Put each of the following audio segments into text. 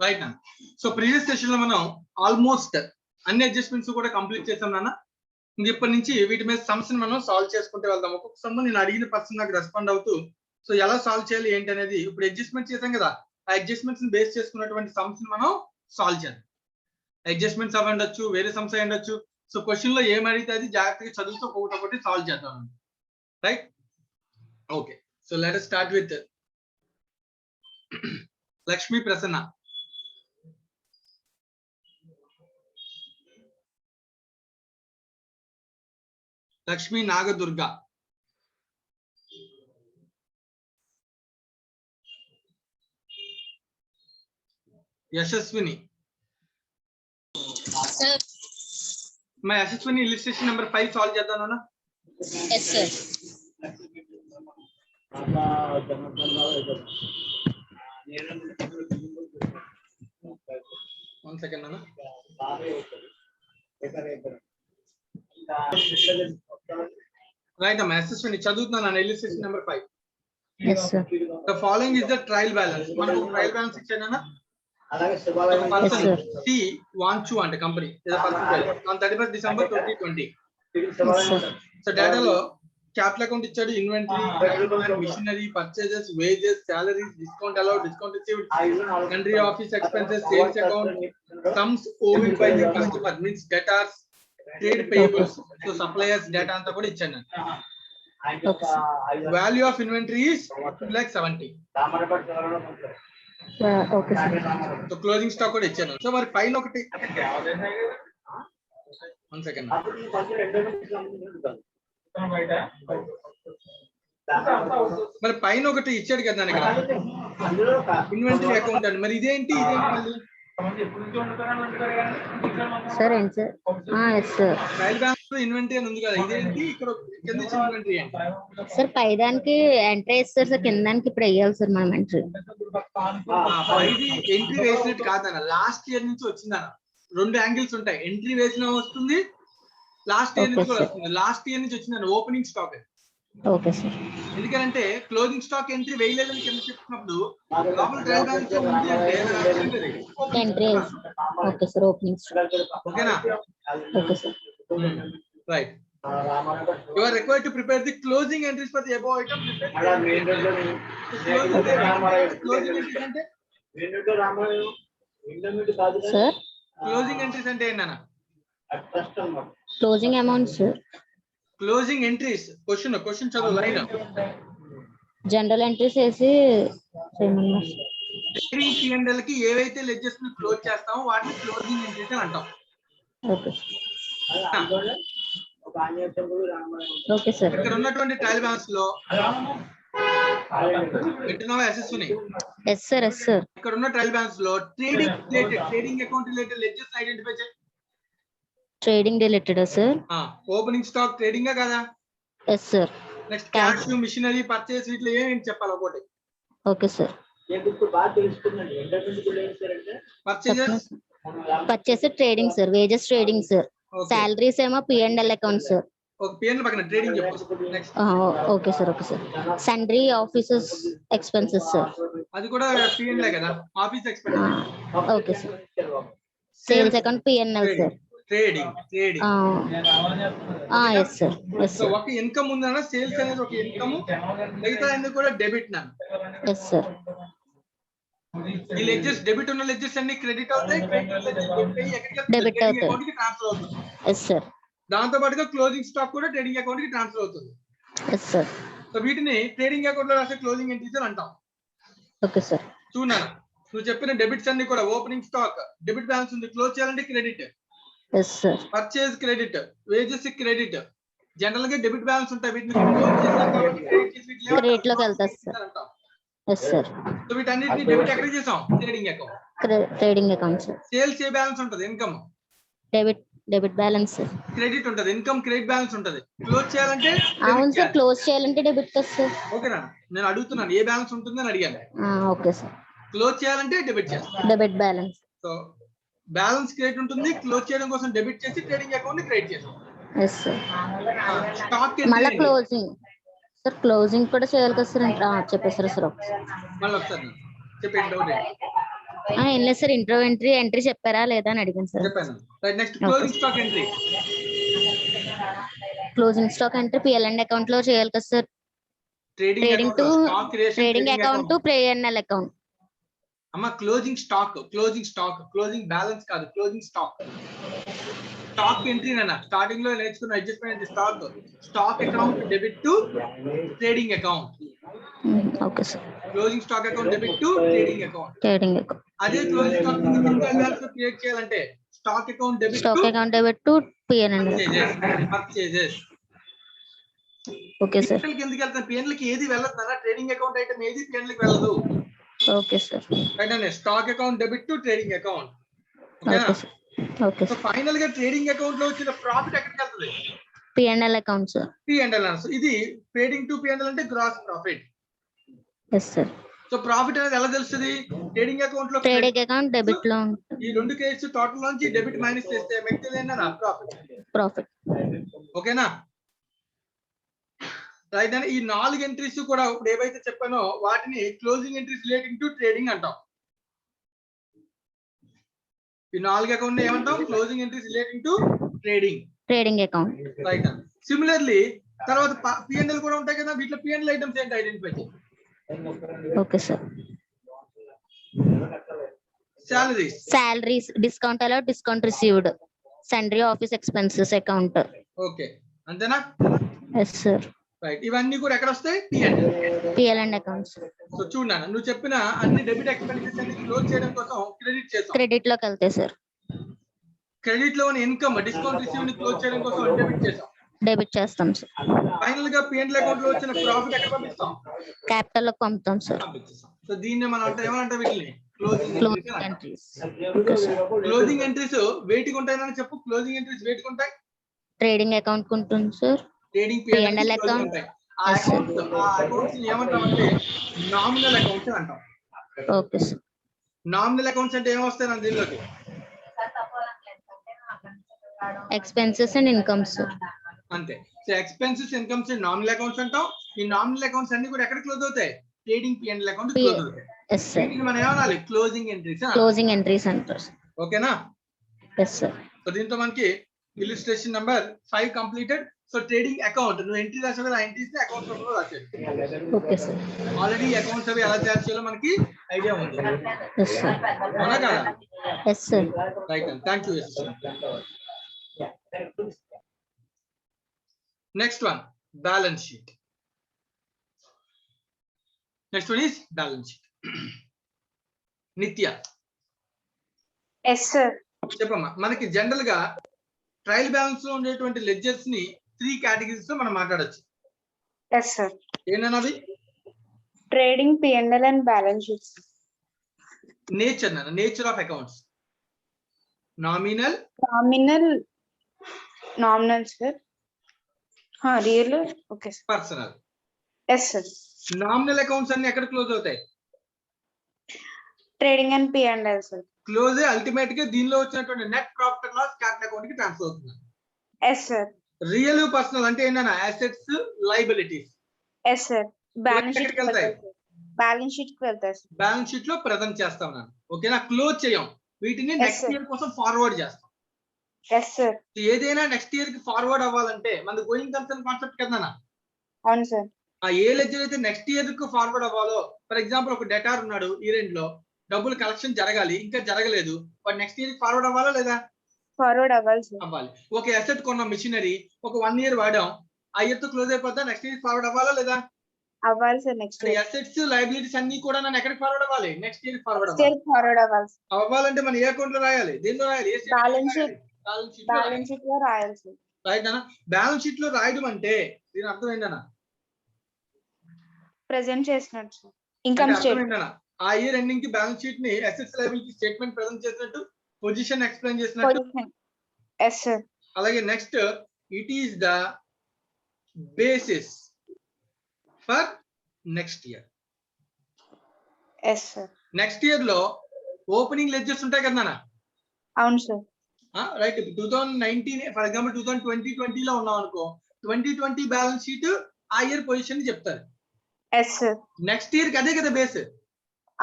Right నా. So previous session లో మనం ఆల్మోస్ట్ అన్ని అడ్జస్ట్మెంట్స్ కూడా కంప్లీట్ చేసాం నాన్న. ఇప్పటి నుంచి వీటి మీద సమస్యను మనం సాల్వ్ చేసుకుంటూ వెళ్దాం. ఒక్కొక్క సమ్ నేను అడిగిన పర్సన్ నాకు రెస్పాండ్ అవుతూ సో ఎలా సాల్వ్ చేయాలి ఏంటి అనేది ఇప్పుడు అడ్జస్ట్మెంట్ చేసాం కదా, ఆ అడ్జస్ట్మెంట్స్ బేస్ చేసుకున్నటువంటి సమస్యను మనం సాల్వ్ చేయాలి. అడ్జస్ట్మెంట్స్ అవి ఉండొచ్చు, వేరే సమస్య ఉండొచ్చు. సో క్వశ్చన్ లో ఏం అడిగితే అది జాగ్రత్తగా చదువుతూ ఒకటి సాల్వ్ చేద్దాం. Right, okay. So let us start with Lakshmi Prasanna. Lakshmi Nagadurga. Yashaswini. మా యశస్విని ఇలిస్ట్రేషన్ నెంబర్ 5 సాల్వ్ చేద్దాం అన్న. yes sir. One second అన్న. రైట్ అమ్మా, యశస్విని చదువుతున్నాను. Illustration number 5. yes sir. The following is the trial balance. మనకు ట్రయల్ బ్యాలెన్స్ ఇచ్చానన్నా. He wants to and company is a person on 31st December 2020. So data లో capital account ఇచ్చాడు, inventory, machinery, purchases, wages, salaries, discount allowed, discount received, country office expenses, sales account, sums owed by the customer means debtors, trade payables, so suppliers data అంతా కూడా ఇచ్చాను. Value of inventory is 2,70,000. okay sir. So closing stock కూడా ఇచ్చాను. So మరి పైన ఒకటి one second మరి పైన ఒకటి ఇచ్చాడు కదా ఇక్కడ ఇన్వెంటరీ అకౌంట్ అని. మరి ఇదేంటి మళ్ళీ sir and sir yes sir. Trial balance లో ఇన్వెంటరీ అని ఉంది కదా, ఇదేంటి ఇక్కడ కింద ఇచ్చిన ఇన్వెంటరీ ఏంటి? సార్ పైదానికి ఎంట్రీ వేస్తారు సార్, కిందానికి ఇప్పుడు వేయాలి సార్ మనం ఎంట్రీ. పైది ఎంట్రీ వేసినట్టు కాదన్న, లాస్ట్ ఇయర్ నుంచి వచ్చిందన్న. 2 యాంగిల్స్ ఉంటాయి, ఎంట్రీ వేసిన వస్తుంది, లాస్ట్ ఇయర్ నుంచి కూడా వస్తుంది. లాస్ట్ ఇయర్ నుంచి వచ్చిందన్న ఓపెనింగ్ స్టాక్. Okay sir. ఎందుకంటే క్లోజింగ్ స్టాక్ ఎంట్రీ వేయలేదని కింద చెప్తున్నప్పుడు లోపల ట్రయల్ బ్యాలెన్స్ ఉంది అంటే entry. Okay sir, opening stock. ఓకేనా? Okay sir. Right. You are required to prepare the closing entries for the above item. Closing entries అంటే sir closing entries అంటే ఏంటన్నా? Closing amount sir. Closing entries question చదువు line. General entries వేసి trading P&L కి ఏవైతే ledges ని close చేస్తామో వాటిని క్లోజింగ్ ఎంట్రీస్ అని అంటాం. Okay okay sir. ఇక్కడ ఉన్నటువంటి ట్రయల్ బ్యాలెన్స్ లో వింటున్నావా Yashaswini? Yes sir, yes sir. ఇక్కడ ఉన్న ట్రయల్ బ్యాలెన్స్ లో trading account related ledgers identify చేయి. Trading related sir. Opening stock trading కదా? Yes sir. Next cash, machinery, purchase వీటిలో ఏం చెప్పాలి ఒకటి. Okay sir. Purchase trading sir, wages trading sir, salaries ఏమో P&L అకౌంట్ సార్. ఒక P&L పక్కన ట్రేడింగ్ చెప్పు. Next okay sir, okay sir. Sundry offices expenses sir, అది కూడా P&L కదా, office expenses. Okay sir. Sales account P&L sir. Trading yes sir, yes so sir. ఒక income ఉందన్న, sales అనేది ఒక ఇన్కమ్, మిగతా అన్ని కూడా డెబిట్ నా. Yes sir. ఈ లెడ్జెస్ డెబిట్ ఉన్న లెడ్జెస్ అన్ని క్రెడిట్ అవుతాయి, డెబిట్ అవుతాయి. అకౌంట్ కి ట్రాన్స్ఫర్ అవుతుంది. Yes sir. దాంతో పాటుగా క్లోజింగ్ స్టాక్ కూడా ట్రేడింగ్ అకౌంట్ కి ట్రాన్స్ఫర్ అవుతుంది. Yes sir. సో వీటిని ట్రేడింగ్ అకౌంట్ లో రాసే క్లోజింగ్ ఎంట్రీస్ అంటాం. Okay sir. చూనా, నువ్వు చెప్పిన డెబిట్స్ అన్ని కూడా ఓపెనింగ్ స్టాక్ డెబిట్ బ్యాలెన్స్ ఉంది, క్లోజ్ చేయాలంటే credit. Yes sir. Purchase credit, wages credit, general గా డెబిట్ బ్యాలెన్స్ ఉంటాయి, వీటిని క్లోజ్ చేసాం కాబట్టి క్రెడిట్ లోకి వెళ్తాయి సార్. Yes sir. సో వీటన్నిటిని డెబిట్ ఎక్కడ చేసాం? Trading account. Trading account sir. Sales ఏ బ్యాలెన్స్ ఉంటుంది? Income. Debit balance sir. Credit ఉంటుంది, ఇన్కమ్ క్రెడిట్ బ్యాలెన్స్ ఉంటుంది. క్లోజ్ చేయాలంటే అవును సార్, క్లోజ్ చేయాలంటే డెబిట్ సార్. ఓకేనా? నేను అడుగుతున్నాను ఏ బ్యాలెన్స్ ఉంటుంది అని అడిగాను. Okay sir. క్లోజ్ చేయాలంటే డెబిట్ చేస్తాం, debit balance. So balance credit ఉంటుంది, క్లోజ్ చేయడం కోసం డెబిట్ చేసి ట్రేడింగ్ అకౌంట్ ని క్రెడిట్ చేస్తాం. Yes sir. స్టాక్ మళ్ళీ క్లోజింగ్ సార్, క్లోజింగ్ కూడా చేయాలి కదా సార్. చెప్పేసారు సార్. మళ్ళీ ఒకసారి చెప్పండి. డౌట్ ఏం లేదు సార్, ఇంట్రో ఎంట్రీ చెప్పారా లేదా అని అడిగాను సార్. చెప్పాను. Right, next closing stock entry. Closing stock అంటే పిఎల్& అకౌంట్ లో చేయాలి కదా sir. Trading to stock creation, trading account to PNL account. అమ్మ క్లోజింగ్ క్లోజింగ్ బ్యాలెన్స్ కాదు, క్లోజింగ్ స్టాక్ ఎంట్రీ నాన్న. స్టార్టింగ్ లో నేర్చుకున్న adjustment stock account debit to trading account. Okay sir. Closing stock account debit to trading account. అదే closing stock balance create చేయాలంటే stock account debit to PNL purchases. Okay sir. ఎందుకు వెళ్తాను? PNL కి ఏది వెళ్ళదు నాన్న. ట్రేడింగ్ అకౌంట్ ఐటమ్ ఏది PNL కి వెళ్ళదు. Okay sir. రైట్ అండి. Stock account debit to trading account. Okay so final గా ట్రేడింగ్ అకౌంట్ లో వచ్చిన ప్రాఫిట్ ఎక్కడికి వెళ్తుంది? PNL account sir. పిఎన్ఎల్. ఇది ట్రేడింగ్ టు పిఎన్ఎల్ అంటే gross profit. Yes sir. So profit అనేది ఎలా తెలుస్తుంది? ట్రేడింగ్ అకౌంట్ లో డెబిట్ లో ఈ రెండు కేసు టోటల్ నుంచి డెబిట్ మైనస్ చేస్తే మిగిలింది ఏంటన్నా? ప్రాఫిట్. ఓకేనా? రైట్ అండి. ఈ 4 ఎంట్రీస్ కూడా ఇప్పుడు ఏవైతే చెప్పానో వాటిని closing entries relating to trading అంటాం. ఈ 4 అకౌంట్ ఏమంటాం? Closing entries relating to trading account. Right అండి. సిమిలర్లీ తర్వాత పిఎన్ఎల్ కూడా ఉంటాయి కదా, వీటిలో పిఎన్ఎల్ ఐటమ్స్ ఏంటి ఐడెంటిఫై చేయండి. Okay sir. Salaries, discount allowed, discount received, sundry office expenses account. Okay, అంతేనా? Yes sir. రైట్. ఇవన్నీ కూడా ఎక్కడ వస్తాయి? PL& accounts. సో చూడన్నా, నువ్వు చెప్పిన అన్ని డెబిట్ ఎక్స్పెన్సెస్ అన్ని క్లోజ్ చేయడం కోసం క్రెడిట్ చేస్తాం. క్రెడిట్ లోకి వెళ్తాయి సార్. క్రెడిట్ లో ఇన్కమ్ డిస్కౌంట్ రిసీవ్ ని క్లోజ్ చేయడం కోసం డెబిట్ చేస్తాం సార్. ఫైనల్ గా పిఎన్ఎల్ అకౌంట్ లో వచ్చిన ప్రాఫిట్ ఎక్కడ పంపిస్తాం? క్యాపిటల్ లోకి పంపుతాం సార్. సో దీన్ని మనం ఏమంటాం? వీటిని closing entries. Closing entries waiting ఉంటాయని చెప్పు. క్లోజింగ్ ఎంట్రీస్ వెయిటింగ్ ఉంటాయి. ట్రేడింగ్ అకౌంట్ ఉంటుంది సార్. Trading PNL account. ఆ అకౌంట్స్ ఏమంటాం అంటే నామినల్ అకౌంట్స్ అంటాం. Okay sir. నామినల్ అకౌంట్స్ అంటే ఏమొస్తాయి నా దీనిలోకి? Expenses and incomes. అంతే. So expenses, incomes nominal accounts అంటాం. ఈ నామినల్ అకౌంట్స్ అన్ని కూడా ఎక్కడ క్లోజ్ అవుతాయి? ట్రేడింగ్ పిఎన్ఎల్ అకౌంట్ క్లోజ్ అవుతాయి. yes sir. వీటిని మనం ఏమనాలి? క్లోజింగ్ ఎంట్రీస్ అంటారు. ఓకేనా? yes sir. సో దీంతో మనకి illustration number 5 completed. So trading account నువ్వు ఎంట్రీ రాసావు కదా, ఎంట్రీస్ ని అకౌంట్స్ రూపంలో రాసేది. Okay sir. ఆల్రెడీ అకౌంట్స్ అవి ఎలా తయారు చేయాలో మనకి ఐడియా ఉంది. yes sir. అవునా కదా? yes sir. రైట్ అండి. Thank you. yes sir. Next one, balance sheet. Next one is balance sheet. Nitya. Yes sir. చెప్పమ్మా. మనకి జనరల్ గా ట్రయల్ బ్యాలెన్స్ లో ఉండేటువంటి లెడ్జర్స్ ని 3 కేటగిరీస్ లో మనం మాట్లాడొచ్చు. Yes sir. ఏంటన్నది? Trading, P&L and balance sheets. Nature of accounts. Nominal sir. Real. Okay sir. Personal. Yes sir. Nominal accounts అన్ని ఎక్కడ క్లోజ్ అవుతాయి? Trading and P&L sir. Close ultimate గా దీనిలో వచ్చినటువంటి net profit loss capital account కి transfer అవుతుంది. yes sir. Real personal అంటే ఏంటన్నా? Assets, liabilities. yes sir. Balance sheet కి వెళ్తాయి. బ్యాలెన్స్ షీట్ కి వెళ్తాయి. బ్యాలెన్స్ షీట్ లో ప్రెజెంట్ చేస్తాం నేను. ఓకేనా? క్లోజ్ చేయం. వీటిని నెక్స్ట్ ఇయర్ కోసం ఫార్వర్డ్ చేస్తాం. yes sir. ఏదైనా నెక్స్ట్ ఇయర్ కి ఫార్వర్డ్ అవ్వాలంటే మన గోయింగ్ కన్సర్న్ కాన్సెప్ట్ కదా. అవును సార్. ఆ ఏ లెడ్జర్ అయితే నెక్స్ట్ ఇయర్ కు ఫార్వర్డ్ అవ్వాలో, ఫర్ ఎగ్జాంపుల్ ఒక డెటార్ ఉన్నాడు, ఈ రెండ్ లో డబ్బులు కలెక్షన్ జరగాలి, ఇంకా జరగలేదు, బట్ నెక్స్ట్ ఇయర్ ఫార్వర్డ్ అవ్వాలా లేదా? ఫార్వర్డ్ అవ్వాలి. ఒక అసెట్ కొన్న మిషనరీ ఒక 1 ఇయర్ వాడాం, ఆ ఇయర్ తో క్లోజ్ అయిపోతా, నెక్స్ట్ ఇయర్ ఫార్వర్డ్ అవ్వాలా లేదా? అవ్వాలి సార్. నెక్స్ట్ అసెట్స్, లయబిలిటీస్ అన్ని కూడా నన్ను ఎక్కడికి ఫార్వర్డ్ అవ్వాలి? నెక్స్ట్ ఇయర్ ఫార్వర్డ్ అవ్వాలి. అవ్వాలంటే మన ఏ అకౌంట్ లో రాయాలి? దేనిలో రాయాలి? బ్యాలెన్స్ షీట్ లో రాయాలి సార్. రైట్ అన్న. బ్యాలెన్స్ షీట్ లో రాయడం అంటే దీని అర్థం ఏంటన్నా? ప్రెజెంట్ చేసినట్టు సార్. Income statement. ఆ ఇయర్ ఎండింగ్ కి బ్యాలెన్స్ షీట్ ని అసెట్స్, లయబిలిటీ స్టేట్మెంట్ ప్రెజెంట్ చేసినట్టు, పొజిషన్ ఎక్స్ప్లెయిన్ చేసినట్టు. yes sir. అలాగే next, it is the basis for next year. yes sir. Next year లో ఓపెనింగ్ లెడ్జర్స్ ఉంటాయి కదా నాన్న. అవును సార్. రైట్. 2019 ఫర్ ఎగ్జాంపుల్ 2020 లో ఉన్నాం అనుకో, 2020 బ్యాలెన్స్ షీట్ ఆ ఇయర్ పొజిషన్ చెప్తారు. yes sir. నెక్స్ట్ ఇయర్ కి అదే కదా బేస్.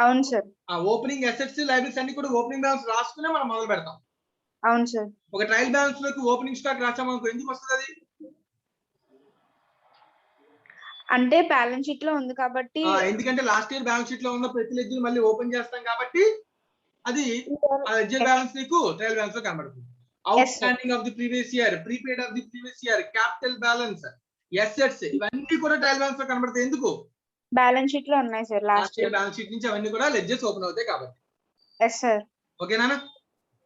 అవును సార్. ఆ ఓపెనింగ్ అసెట్స్ లైబిలిటీస్ అన్ని కూడా ఓపెనింగ్ బ్యాలెన్స్ రాసుకునే మనం మొదలు పెడతాం. అవును సార్. ఒక ట్రయల్ బ్యాలెన్స్ లోకి ఓపెనింగ్ స్టాక్ రాసామనుకో ఎందుకు వస్తుంది అది? అంటే బ్యాలెన్స్ షీట్ లో ఉంది కాబట్టి. ఎందుకంటే లాస్ట్ ఇయర్ బ్యాలెన్స్ షీట్ లో ఉన్న ప్రతి లెడ్జర్ మళ్ళీ ఓపెన్ చేస్తాం కాబట్టి అది లెడ్జర్ బ్యాలెన్స్ నీకు ట్రయల్ బ్యాలెన్స్ లో కనబడుతుంది. Out standing of the previous year, prepaid of the previous year, capital balance, assets ఇవన్నీ కూడా ట్రయల్ బ్యాలెన్స్ లో కనబడతాయి. ఎందుకు? బ్యాలెన్స్ షీట్ లో ఉన్నాయి sir. Last year balance sheet నుంచి అవన్నీ కూడా లెడ్జర్స్ ఓపెన్ అవుతాయి కాబట్టి. Yes sir. ఓకేనా?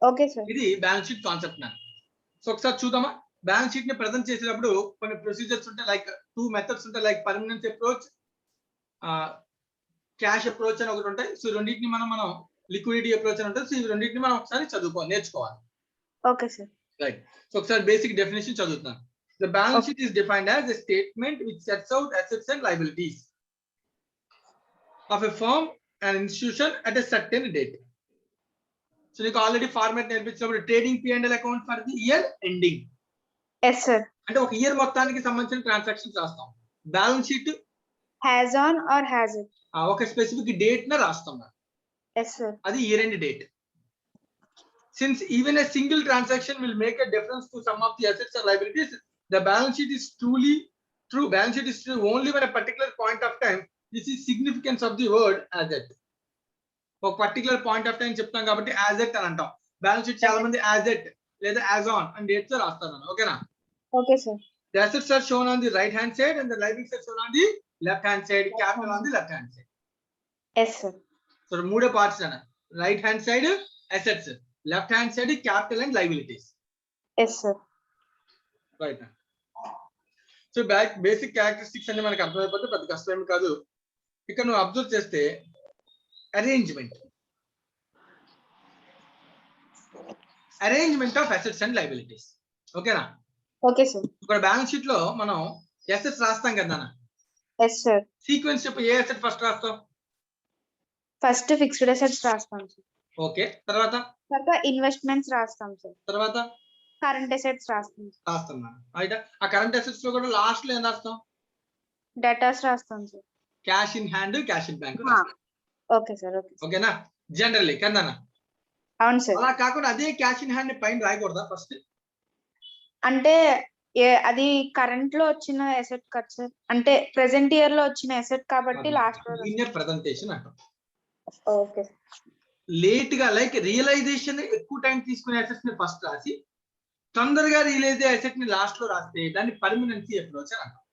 Okay sir. ఇది బ్యాలెన్స్ షీట్ కాన్సెప్ట్ నా. సో ఒకసారి చూద్దామా? బ్యాలెన్స్ షీట్ ని ప్రెజెంట్ చేసేటప్పుడు కొన్ని ప్రొసీజర్స్ ఉంటాయి, లైక్ 2 మెథడ్స్ ఉంటాయి, like permanence approach, cash approach అని ఒకటి ఉంటాయి. సో రెండింటిని మనం లిక్విడిటీ అప్రోచ్ అని ఉంటుంది. సో ఈ రెండింటిని మనం ఒకసారి నేర్చుకోవాలి. Okay sir. రైట్. సో ఒకసారి బేసిక్ డెఫినేషన్ చదువుతాను. The balance sheet is defined as a statement which sets out assets and liabilities of a firm and institution at a certain date. So నీకు already format నేర్పించినప్పుడు trading P&L account for the year ending. Yes sir. అంటే ఒక year మొత్తానికి సంబంధించిన transactions రాస్తాం. Balance sheet has on or has it ఒక specific date న రాస్తాం. Yes sir. అది year end date. Since even a single transaction will make a difference to some of the assets or liabilities, the balance sheet is truly true. Balance sheet is true only when a particular point of time. This is significance of the word asset. ఒక particular point of time చెప్తాం కాబట్టి asset అని అంటాం. Balance sheet చాలా మంది asset లేదా as on అని dates రాస్తారు. ఓకేనా? Okay sir. The assets are shown on the right hand side and the liabilities are shown on the left hand side. Capital on the left hand side. Yes sir. So మూడే parts అన్న. Right hand side assets, left hand side capital and liabilities. Yes sir. Right. So basic characteristics అన్ని మనకి అర్థమైపోతే పెద్ద కష్టం కాదు. ఇక్కడ నువ్వు observe చేస్తే arrangement of assets and liabilities. ఓకేనా? Okay sir. ఇక్కడ బ్యాలెన్స్ షీట్ లో మనం అసెట్స్ రాస్తాం కదా. Yes sir. సీక్వెన్స్ చెప్పు. ఏ అసెట్ ఫస్ట్ రాస్తాం? ఫస్ట్ ఫిక్స్డ్ అసెట్స్ రాస్తాం సార్. ఓకే. తర్వాత ఇన్వెస్ట్మెంట్స్ రాస్తాం సార్. తర్వాత కరెంట్ అసెట్స్ రాస్తాం. రైట్. ఆ కరెంట్ అసెట్స్ లో కూడా లాస్ట్ లో ఏం రాస్తాం? డేటాస్ రాస్తాం sir. Cash in hand, cash in bank. Okay sir. ఓకేనా? జనరల్లీ కదా. అవును సార్. అలా కాకుండా అదే క్యాష్ ఇన్ హ్యాండ్ పైన రాయకూడదా ఫస్ట్? అంటే అది కరెంట్ లో వచ్చిన అసెట్ కట్ సార్. అంటే ప్రెసెంట్ ఇయర్ లో వచ్చిన అసెట్ కాబట్టి లాస్ట్ లో లీనియర్ ప్రెజెంటేషన్ అంటాం. ఓకే. లేట్ గా లైక్ రియలైజేషన్ ఎక్కువ టైం తీసుకునే అసెట్స్ ని ఫస్ట్ రాసి తొందరగా రియలైజ్ అయ్యే అసెట్ ని లాస్ట్ లో రాస్తే దాన్ని పర్మనెన్సీ అప్రోచ్ అని అంటాం.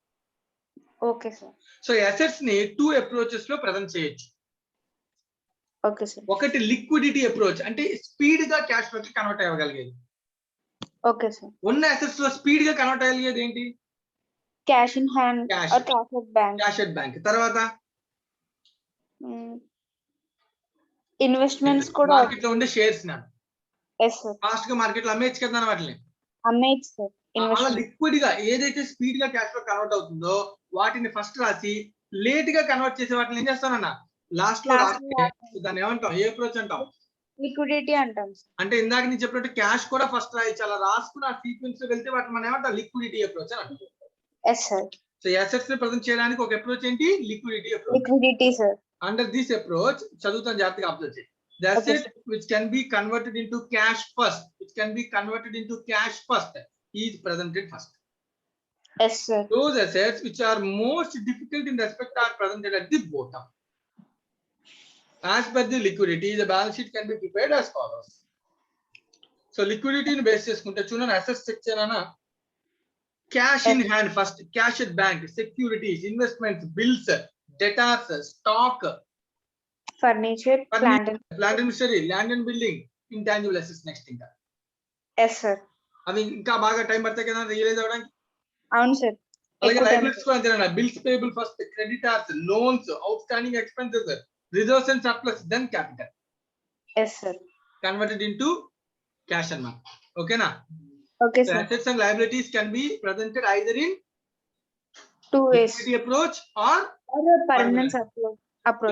Okay sir. సో అసెట్స్ ని 2 అప్రోచెస్ లో ప్రెజెంట్ చేయొచ్చు. Okay sir. ఒకటి లిక్విడిటీ అప్రోచ్, అంటే స్పీడ్ గా క్యాష్ ఫ్లోకి కన్వర్ట్ అవ్వగలిగేది. Okay sir. ఉన్న అసెట్స్ లో స్పీడ్ గా కన్వర్ట్ అయ్యేది ఏంటి? Cash in hand, cash at bank. తర్వాత ఇన్వెస్ట్మెంట్స్ కూడా మార్కెట్ లో ఉండే షేర్స్ నా. Yes sir. ఫాస్ట్ గా మార్కెట్ లో అమ్మేయచ్చు కదా వాటిని. అమ్మేయచ్చు సార్. అలా లిక్విడ్ గా ఏదైతే స్పీడ్ గా క్యాష్ లో కన్వర్ట్ అవుతుందో వాటిని ఫస్ట్ రాసి లేట్ గా కన్వర్ట్ చేసే వాటిని ఏం చేస్తానన్నా లాస్ట్ లో రాస్తే దాన్ని ఏమంటాం? ఏ అప్రోచ్ అంటాం? లిక్విడిటీ అంటాం. అంటే ఇందాక నేను చెప్పినట్టు క్యాష్ కూడా ఫస్ట్ రాయొచ్చు. అలా రాసుకుని ఆ సీక్వెన్స్ లో వెళ్తే వాటిని మనం ఏమంటాం? లిక్విడిటీ అప్రోచ్ అని అంటాం. Yes sir. సో అసెట్స్ ని ప్రెజెంట్ చేయడానికి ఒక అప్రోచ్ ఏంటి? Liquidity approach. Liquidity sir. Under this approach, చదువుతాను జాగ్రత్తగా అబ్జర్వ్ చేయండి. The asset which can be converted into cash first, is presented first. Yes sir. Those assets which are most difficult in respect are presented at the bottom. As per the liquidity, the balance sheet can be prepared as follows. So liquidity ni base cheskunte chunana assets check cheyana. Cash in hand first, cash at bank, securities, investments, bills, debtors, stock, furniture, plant and machinery, land and building, intangible assets next ఇంకా. Yes sir. అవి ఇంకా బాగా time పడతాయి కదా realise అవ్వడానికి. అవును sir. అలాగే liabilities కూడా అంతేనా? Bills payable first, creditors, loans, outstanding expenses, reserves and surplus, then capital. Yes sir. Converted into cash అన్నమాట. ఓకేనా? Okay sir. Assets and liabilities can be presented either in two ways, liquidity approach or permanence approach.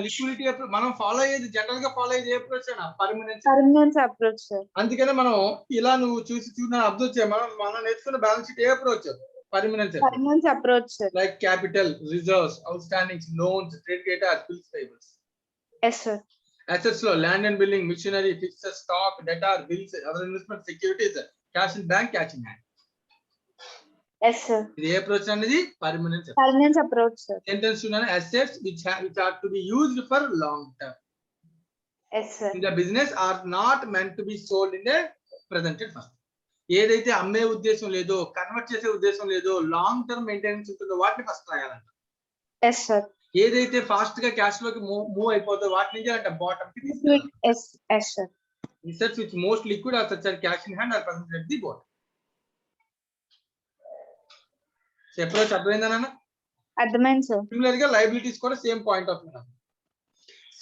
Liquidity approach మనం follow అయ్యేది general గా follow అయ్యేది ఏ approach అయినా permanence approach sir. అందుకనే మనం ఇలా నువ్వు చూసిన అబ్జర్వ్ చేయ మనం నేర్చుకున్న బ్యాలెన్స్ షీట్ ఏ approach? Permanence approach sir. Like capital, reserves, outstandings, loans, trade debtors, bills payables. Yes sir. Assets లో land and building, machinery, fixed stock, debtor, bills, other investment securities, cash in bank, cash in hand. Yes sir. ఇది ఏ approach అనేది? Permanent permanence approach sir. Sentence చూడండి, assets which are to be used for long term yes sir. in the business are not meant to be sold in the presented first. ఏదైతే అమ్మే ఉద్దేశం లేదో, convert చేసే ఉద్దేశం లేదో, long term maintenance ఉంటుందో వాటిని ఫస్ట్ రాయాలంట. Yes sir. ఏదైతే ఫాస్ట్ గా క్యాష్ లోకి మూవ్ అయిపోతుందో వాటిని అంటే బాటమ్ కి తీసుకెళ్ళాలి. Yes yes sir. Assets which most liquid are such as cash in hand are presented at the bottom. Approach అర్థమైందన్న? అర్థమైంది సార్. సిమిలర్ గా లయబిలిటీస్ కూడా same point of view.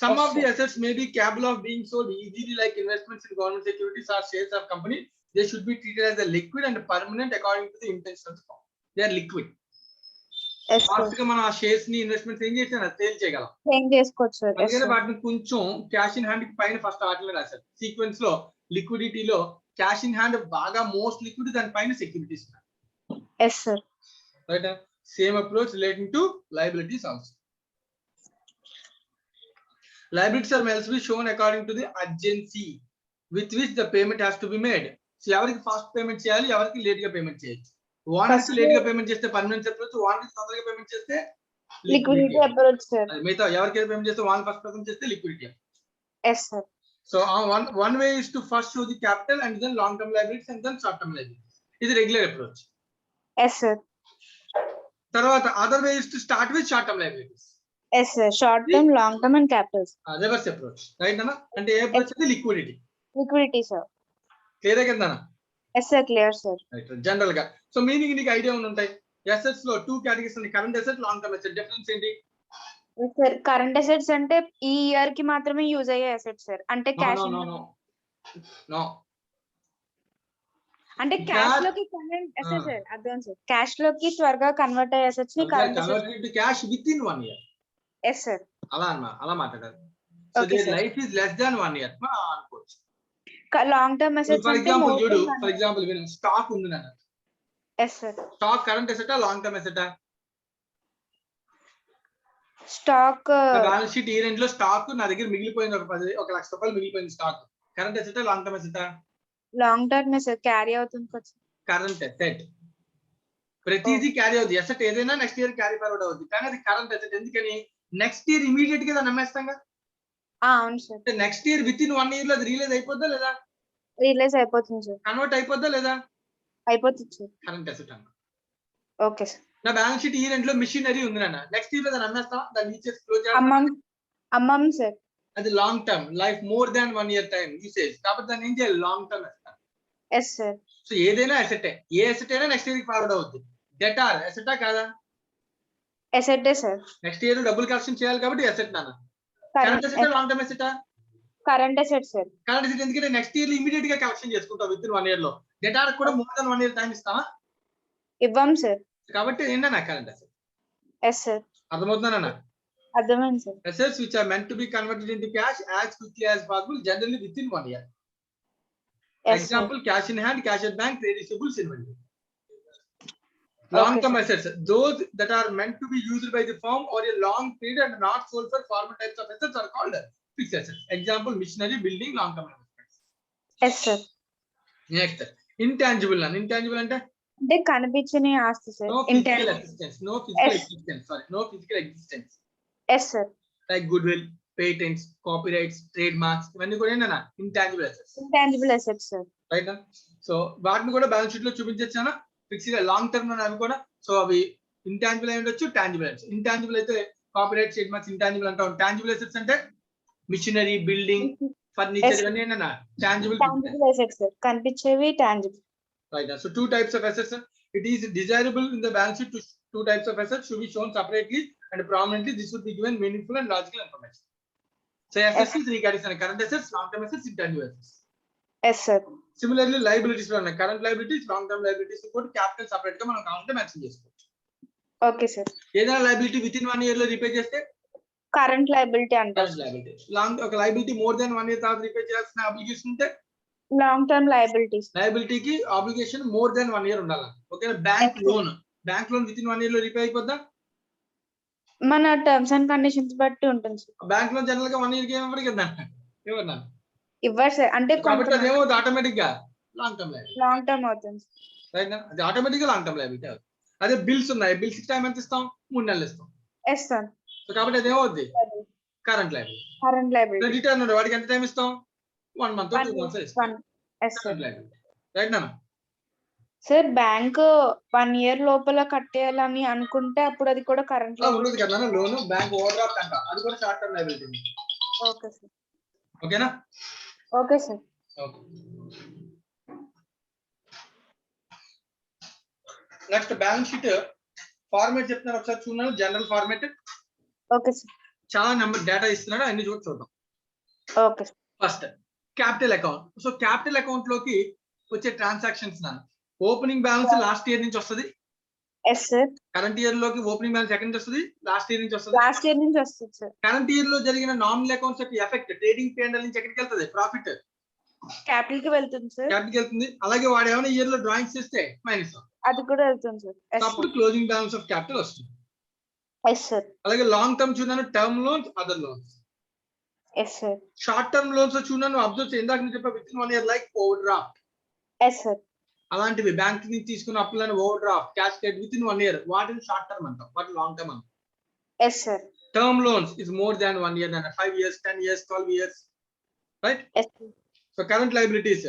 Some of the assets may be capable of being sold easily, like investments in government securities or shares of company. They should be treated as a liquid and permanent according to the intention of the firm. They are liquid. Yes sir. Fast గా మనం ఆ shares ని investments ఏం చేసినా sale చేయగలం. Change చేసుకోవచ్చు sir. Yes అందుకని sir. వాటిని కొంచెం క్యాష్ ఇన్ హ్యాండ్ కి పైన ఫస్ట్ ఆర్టికల్ రాశారు. సీక్వెన్స్ లో లిక్విడిటీలో క్యాష్ ఇన్ హ్యాండ్ బాగా మోస్ట్ లిక్విడ్, దాని పైన securities. Yes sir. Right? Same approach relating to liabilities also. Liabilities are must be shown according to the urgency with which the payment has to be made. So ఎవరికి fast payment చేయాలి, ఎవరికి late గా payment చేయొచ్చు. Owners late గా payment చేస్తే permanent approach, owners తొందరగా payment చేస్తే liquidity approach sir. మిగతా ఎవరికైతే పేమెంట్ చేస్తే వాళ్ళు ఫస్ట్ పేమెంట్ చేస్తే liquidity. Yes sir. So one way is to first show the capital and then long term liabilities and then short term liabilities. ఇది regular approach. Yes sir. తర్వాత other way is to start with short term liabilities. Yes sir. Short term, long term and capitals. Reverse approach. Right అన్న? అంటే ఏ approach అంటే liquidity. Liquidity sir. Clear కదా? Yes sir. Clear sir. Right. General గా so meaning నీకు idea ఉంటాయి. Assets లో two categories ఉన్నాయి, current asset, long term asset. Difference ఏంటి? సార్ కరెంట్ అసెట్స్ అంటే ఈ ఇయర్ కి మాత్రమే యూజ్ అయ్యే అసెట్స్ సార్. అంటే క్యాష్ నో అంటే క్యాష్ లోకి కన్వర్ట్ అసెట్స్ సార్. అర్థం సార్. క్యాష్ లోకి త్వరగా కన్వర్ట్ అయ్యే అసెట్స్ ని current converted to cash within 1 year. Yes sir. అలా మాట్లాడారు. So their life is less than 1 year అనుకోవచ్చు. లాంగ్ టర్మ్ అసెట్స్ ఫర్ అంటే ఎగ్జాంపుల్ చూడు, ఫర్ ఎగ్జాంపుల్ విను, స్టాక్ ఉంది నాన్న. Yes sir. స్టాక్ కరెంట్ అసెటా, లాంగ్ టర్మ్ అసెటా? Stock balance sheet year end లో స్టాక్ నా దగ్గర మిగిలిపోయింది, ఒక ₹1,00,000 మిగిలిపోయింది స్టాక్. కరెంట్ అసెటా, లాంగ్ టర్మ్ అసెటా? Long term sir. క్యారీ అవుతుంది కదా. Current asset. ప్రతిదీ క్యారీ అవుతుంది. అసెట్ ఏదైనా నెక్స్ట్ ఇయర్ క్యారీ ఫార్వర్డ్ అవుతుంది, కానీ అది కరెంట్ అసెట్. ఎందుకని? నెక్స్ట్ ఇయర్ ఇమీడియట్ గా నమ్మేస్తాం కదా. అవును సార్. Next year within 1 year లో అది రిలీజ్ అయిపోద్దా లేదా? రిలీజ్ అయిపోతుంది సార్. కన్వర్ట్ అయిపోద్దా లేదా? అయిపోతుంది సార్. కరెంట్ అసెట్ అన్న. Okay sir. నా బ్యాలెన్స్ షీట్ ఇయర్ ఎండ్ లో మిషనరీ ఉంది నాన్న, నెక్స్ట్ ఇయర్ లో దాన్ని అమ్మేస్తాం, దాన్ని యూజ్ చేసి క్లోజ్ అమ్మం సార్. అది long term life, more than 1 year time usage, కాబట్టి దాన్ని ఏం చేయాలి? Long term asset. Yes sir. So ఏదైనా అసెట్, ఏ అసెట్ అయినా నెక్స్ట్ ఇయర్ ఫార్వర్డ్ అవుతుంది. డెటార్ అసెటా కాదా? Asset sir. నెక్స్ట్ ఇయర్ డబ్బులు కలెక్షన్ చేయాలి కాబట్టి అసెట్ నాన్న. కరెంట్ అసెట్, లాంగ్ టర్మ్ అసెటా? Current asset sir. Current asset. ఎందుకంటే నెక్స్ట్ ఇయర్ ఇమీడియట్ గా కలెక్షన్ చేసుకుంటాం విత్ ఇన్ 1 year లో. డెటార్ కూడా మోర్ దాన్ 1 year టైం ఇస్తామా? ఇవ్వం సార్. కాబట్టి ఏంటన్నా కరెంట్ అసెట్. Yes sir. అర్థమవుతుందన్నా? అర్థమైంది sir. Assets which are meant to be converted into cash as quickly as possible, generally within 1 year. Example, cash in hand, cash at bank, trade receivables, inventory. Long term assets, those that are meant to be used by the firm or a long period and not sold for formal types of assets are called fixed assets. Example, machinery, building, long term investments. Yes sir. Next, intangible. Intangible అంటే కనిపించని ఆస్తి sir. No physical existence. No physical existence. Sorry, no physical existence. Yes sir. Like goodwill, patents, copyrights, trademarks, ఇవన్నీ కూడా ఏంటన్నా intangible assets. Intangible assets sir. Right. So వాటిని కూడా balance sheet లో చూపించొచ్చానా fixed long term అవి కూడా. సో అవి intangible అయి ఉండొచ్చు, టాంజిబుల్ అసెట్స్. ఇంటాంజిబుల్ అయితే కాపీరైట్, ట్రేడ్మార్క్స్ ఇంటాంజిబుల్ అంటాం. టాంజిబుల్ అసెట్స్ అంటే మిషనరీ, బిల్డింగ్, ఫర్నిచర్, ఇవన్నీ ఏంటన్నా టాంజిబుల్ అసెట్స్ సార్. కనిపించేవి tangible. Right. So two types of assets. It is desirable in the balance sheet to two types of assets should be shown separately and prominently. This would be given meaningful and logical information. So assets is three categories: current assets, long term assets, intangible assets. Yes sir. Similarly liabilities lo unnayi, current liabilities, long term liabilities ko capital separate ga manam కావాలంటే mention చేసుకోవచ్చు. Okay sir. ఏదైనా liability within 1 year లో repay చేస్తే current liability అంటారు. Current liability. Long ఒక liability more than 1 year తర్వాత repay చేయాల్సిన obligation ఉంటే లాంగ్ టర్మ్ లయబిలిటీస్. లయబిలిటీకి ఆబ్లిగేషన్ మోర్ దెన్ 1 year ఉండాలి. ఓకేనా? Bank loan within 1 year లో రీపే అయిపోద్దా? మన టర్మ్స్ అండ్ కండిషన్స్ బట్టి ఉంటుంది సార్. బ్యాంక్ లో జనరల్ గా 1 ఇయర్ కి ఏమో కదా ఏమన్నా ఇవ్వరు సార్, అంటే కాబట్టి అదేమో ఆటోమేటిక్ గా long term liability long term అవుతుంది. రైట్. అది ఆటోమేటిక్ గా లాంగ్ టర్మ్ లైబిలిటీ. అదే బిల్స్ ఉన్నాయి, బిల్స్ టైం ఎంత ఇస్తాం? 3 నెలలు ఇస్తాం. Yes sir. సో కాబట్టి అదేమో అవుద్ది current liability. Current liability. Creditor ఉన్నాడు, వాడికి ఎంత టైం ఇస్తాం? 1 మంత్ 2 మంత్స్ ఇస్తాం. Yes sir. Current liability. Right నాన్న? సార్ బ్యాంక్ 1 ఇయర్ లోపల కట్టేయాలని అనుకుంటే అప్పుడు అది కూడా కరెంట్ ఉండదు కదా లోన్. బ్యాంక్ ఓవర్ డ్రాఫ్ట్ అంట, అది కూడా short term liability. Okay sir. ఓకేనా? Okay sir. Okay. Next balance sheet format చెప్తున్నారు, ఒకసారి చూడండి. General format. Okay sir. చాలా నెంబర్ డేటా ఇస్తున్నాడు, అన్ని చూద్దాం. Okay. First capital account. So capital account లోకి వచ్చే ట్రాన్సాక్షన్స్ నాన్న, ఓపెనింగ్ బ్యాలెన్స్ లాస్ట్ ఇయర్ నుంచి వస్తుంది. Yes sir. కరెంట్ ఇయర్ లోకి ఓపెనింగ్ బ్యాలెన్స్ ఎక్కడి నుంచి వస్తుంది? లాస్ట్ ఇయర్ నుంచి వస్తుంది. లాస్ట్ ఇయర్ నుంచి వస్తుంది సార్. కరెంట్ ఇయర్ లో జరిగిన నామినల్ అకౌంట్స్ యొక్క ఎఫెక్ట్ ట్రేడింగ్ P&L నుంచి ఎక్కడికి వెళ్తుంది? ప్రాఫిట్ క్యాపిటల్ కి వెళ్తుంది సార్. క్యాపిటల్ వెళ్తుంది. అలాగే వాడు ఏమైనా ఇయర్ లో డ్రాయింగ్స్ చేస్తే మైనస్, అది కూడా వెళ్తుంది సార్. అప్పుడు క్లోజింగ్ బ్యాలెన్స్ ఆఫ్ క్యాపిటల్ వస్తుంది. Yes sir. అలాగే లాంగ్ టర్మ్ చూడాను, term loans, other loans. Yes sir. Short term loans చూడాను, అబ్జర్వ్ ఇందాక నుంచి చెప్పా, within 1 year like overdraft. Yes sir. అలాంటివి బ్యాంక్ నుంచి తీసుకున్న అప్పులను overdraft, cash credit within 1 year, వాటిని షార్ట్ టర్మ్ అంటాం, వాటి లాంగ్ టర్మ్ అంటాం. Yes sir. Term loans is more than 1 year, 5 years, 10 years, 12 years, right? Yes. So current liabilities,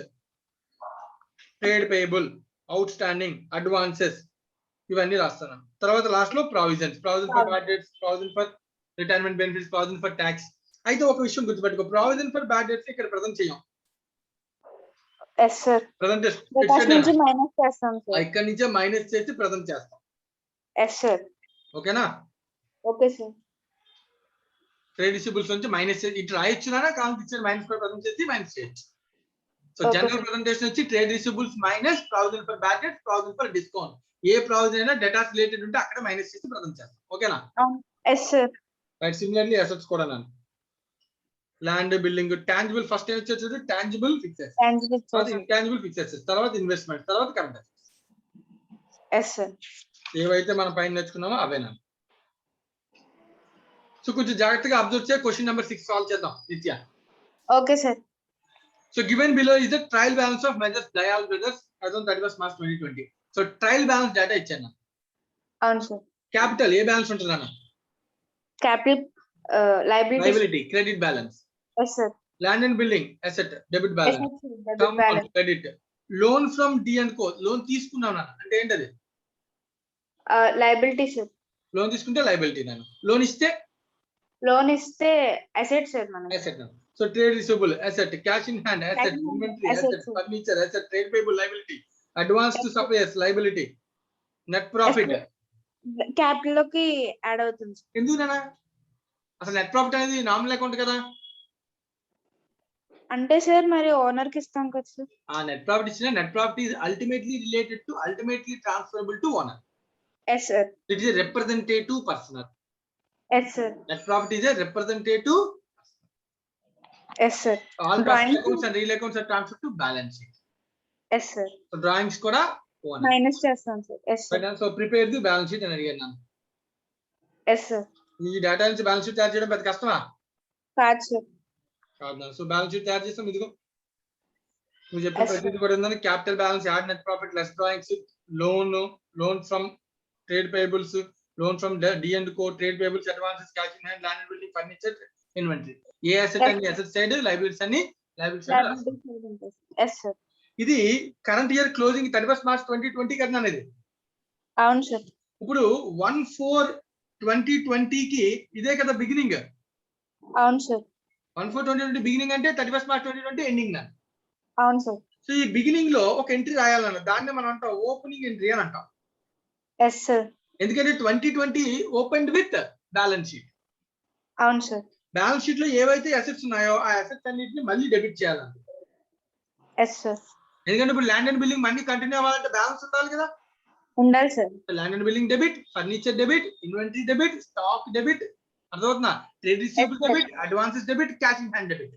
trade payable, outstanding, advances, ఇవన్నీ రాస్తాను. తర్వాత last లో provisions, provision for bad debts, provision for retirement benefits, provision for tax. అయితే ఒక విషయం గుర్తుపెట్టుకో, provision for bad debts ఇక్కడ present చేయం. Yes sir. ప్రజెంట్ మైనస్ చేస్తాం సార్. ఇక్కడ నుంచే మైనస్ చేసి ప్రజెంట్ చేస్తాం. Yes sir. ఓకేనా? Okay sir. ట్రేడ్ రిసీవబుల్స్ నుంచి మైనస్ చేసి ఇటు రాయొచ్చునా, కావాలి ఇచ్చారు మైనస్ ఫర్ ప్రజెంట్ చేసి మైనస్ చేయొచ్చు. సో జనరల్ ప్రెజెంటేషన్ వచ్చి trade receivables minus provision for bad debts, provision for discount. ఏ ప్రావిజన్ అయినా డేటాస్ రిలేటెడ్ ఉంటే అక్కడ మైనస్ చేసి ప్రజెంట్ చేస్తాం. ఓకేనా? Yes sir. Right. Similarly assets కూడా నాన్న, ల్యాండ్, బిల్డింగ్, టాంజిబుల్ ఫస్ట్ ఏం వచ్చే చూడు, టాంజిబుల్ ఫిక్స్డ్ అసెట్స్, తర్వాత ఇంటాంజిబుల్ ఫిక్స్డ్ అసెట్స్, తర్వాత ఇన్వెస్ట్మెంట్, తర్వాత కరెంట్ అసెట్స్. Yes sir. ఏవైతే మనం పైన నేర్చుకున్నామో అవేనా. సో కొంచెం జాగ్రత్తగా అబ్జర్వ్ చేయ. క్వశ్చన్ నెంబర్ 6 సాల్వ్ చేద్దాం నిత్య. Okay sir. So given below is the trial balance of Majors Dayal Brothers as on 31st March 2020. So trial balance data ఇచ్చాను. అవును సార్. క్యాపిటల్ ఏ బ్యాలెన్స్ ఉంటుంది అన్న? Capital liability credit balance. Yes sir. Land and building asset debit balance. Term credit. Loan from D&Co, loan తీసుకున్నాను అన్న అంటే ఏంటది? Liability sir. Loan తీసుకుంటే liability నాన్న. లోన్ ఇస్తే అసెట్ సార్. మన asset. So trade receivable asset, cash in hand asset, inventory asset, furniture asset, trade payable liability, advance to suppliers liability, net profit. Capital లోకి add అవుతుంది. ఎందుకునా అసలు net profit అనేది nominal account కదా? అంటే sir మరి owner కి ఇస్తాం కదా సార్. ఆ నెట్ ప్రాఫిట్ ఇచ్చిన, net profit is ultimately related to, ultimately transferable to owner. Yes sir. It is a representative personal. Yes sir. Net profit is a representative. Yes sir. All profit accounts and real accounts are transferred to balance sheet. Yes sir. So drawings kuda minus chestam sir. Yes sir. So prepare the balance sheet and again nanu. Yes sir. Ee data nunchi balance sheet తయారు చేయడం పెద్ద కష్టమా? కాదు sir. కాదు. So balance sheet తయారు చేస్తాం. ఇదిగో నువ్వు చెప్పిన ప్రతిదీ కూడా ఉందని, capital balance, add net profit, less drawings, loan from trade payables, loan from D&Co, trade payables, advances, cash in hand, land and building, furniture, inventory. A asset అండి? అసెట్ సైడ్, లయబిలిటీస్ అన్ని లయబిలిటీ సైడ్. yes sir. ఇది current year closing 31st March 2020 కదా అనేది. అవును sir. ఇప్పుడు 1/4/2020 కి ఇదే కదా బిగినింగ్. అవును సార్. 1/4/2020 బిగినింగ్ అంటే 31st March 2020 ఎండింగ్ నా. అవును సార్. సో ఈ బిగినింగ్ లో ఒక ఎంట్రీ రాయాలన్న, దాన్ని మనం అంటాం ఓపెనింగ్ ఎంట్రీ అని అంటాం. Yes sir. ఎందుకంటే 2020 ఓపెన్డ్ విత్ బ్యాలెన్స్ షీట్. అవును సార్. బ్యాలెన్స్ షీట్ లో ఏవైతే అసెట్స్ ఉన్నాయో ఆ అసెట్స్ అన్నిటిని మళ్ళీ డెబిట్ చేయాలండి. Yes sir. ఎందుకంటే ఇప్పుడు land and building money continue అవ్వాలంటే బ్యాలెన్స్ ఉండాలి కదా. ఉండాలి sir. Land and building debit, furniture debit, inventory debit, stock debit, అర్థమవుతుందా? Trade receivable debit, advances debit, cash in hand debit.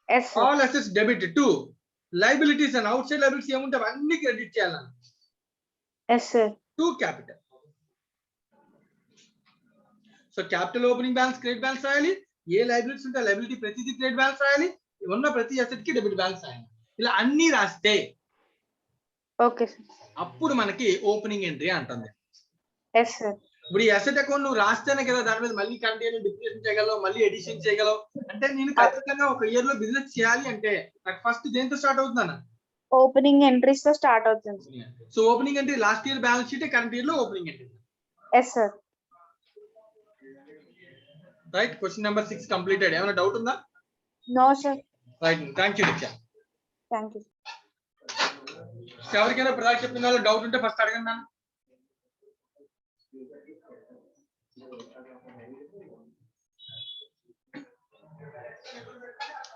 Yes sir. All assets debit to liabilities and outside liabilities ఏముంటే అవన్నీ credit చేయాలని. Yes sir. To capital. So capital opening balance credit balance రాయాలి, ఏ liabilities ఉంటే liability ప్రతిదీ credit balance రాయాలి, ఉన్న ప్రతి అసెట్ కి డెబిట్ బ్యాలెన్స్ రాయాలి. ఇలా అన్ని రాస్తే ఓకే సార్. అప్పుడు మనకి ఓపెనింగ్ ఎంట్రీ అంటుంది. Yes sir. ఇప్పుడు ఈ అసెట్ అకౌంట్ నువ్వు రాస్తేనే కదా దాని మీద మళ్ళీ కంటిన్యూ డిప్రిసియేషన్ చేయగలవు, మళ్ళీ ఎడిషన్ చేయగలవు. అంటే నేను ఖచ్చితంగా ఒక ఇయర్ లో బిజినెస్ చేయాలి అంటే నాకు ఫస్ట్ దేంతో స్టార్ట్ అవుతుందన్న ఓపెనింగ్ ఎంట్రీస్ తో స్టార్ట్ అవుతుంది. So opening entry last year balance sheet, current year లో opening entry. Yes sir. Right. Question number 6 completed. ఏమైనా డౌట్ ఉందా? No sir. Right, thank you Nithya. Thank you. ఎవరికైనా ప్రధాన చెప్పిన డౌట్ ఉంటే ఫస్ట్ అడగండి నన్ను.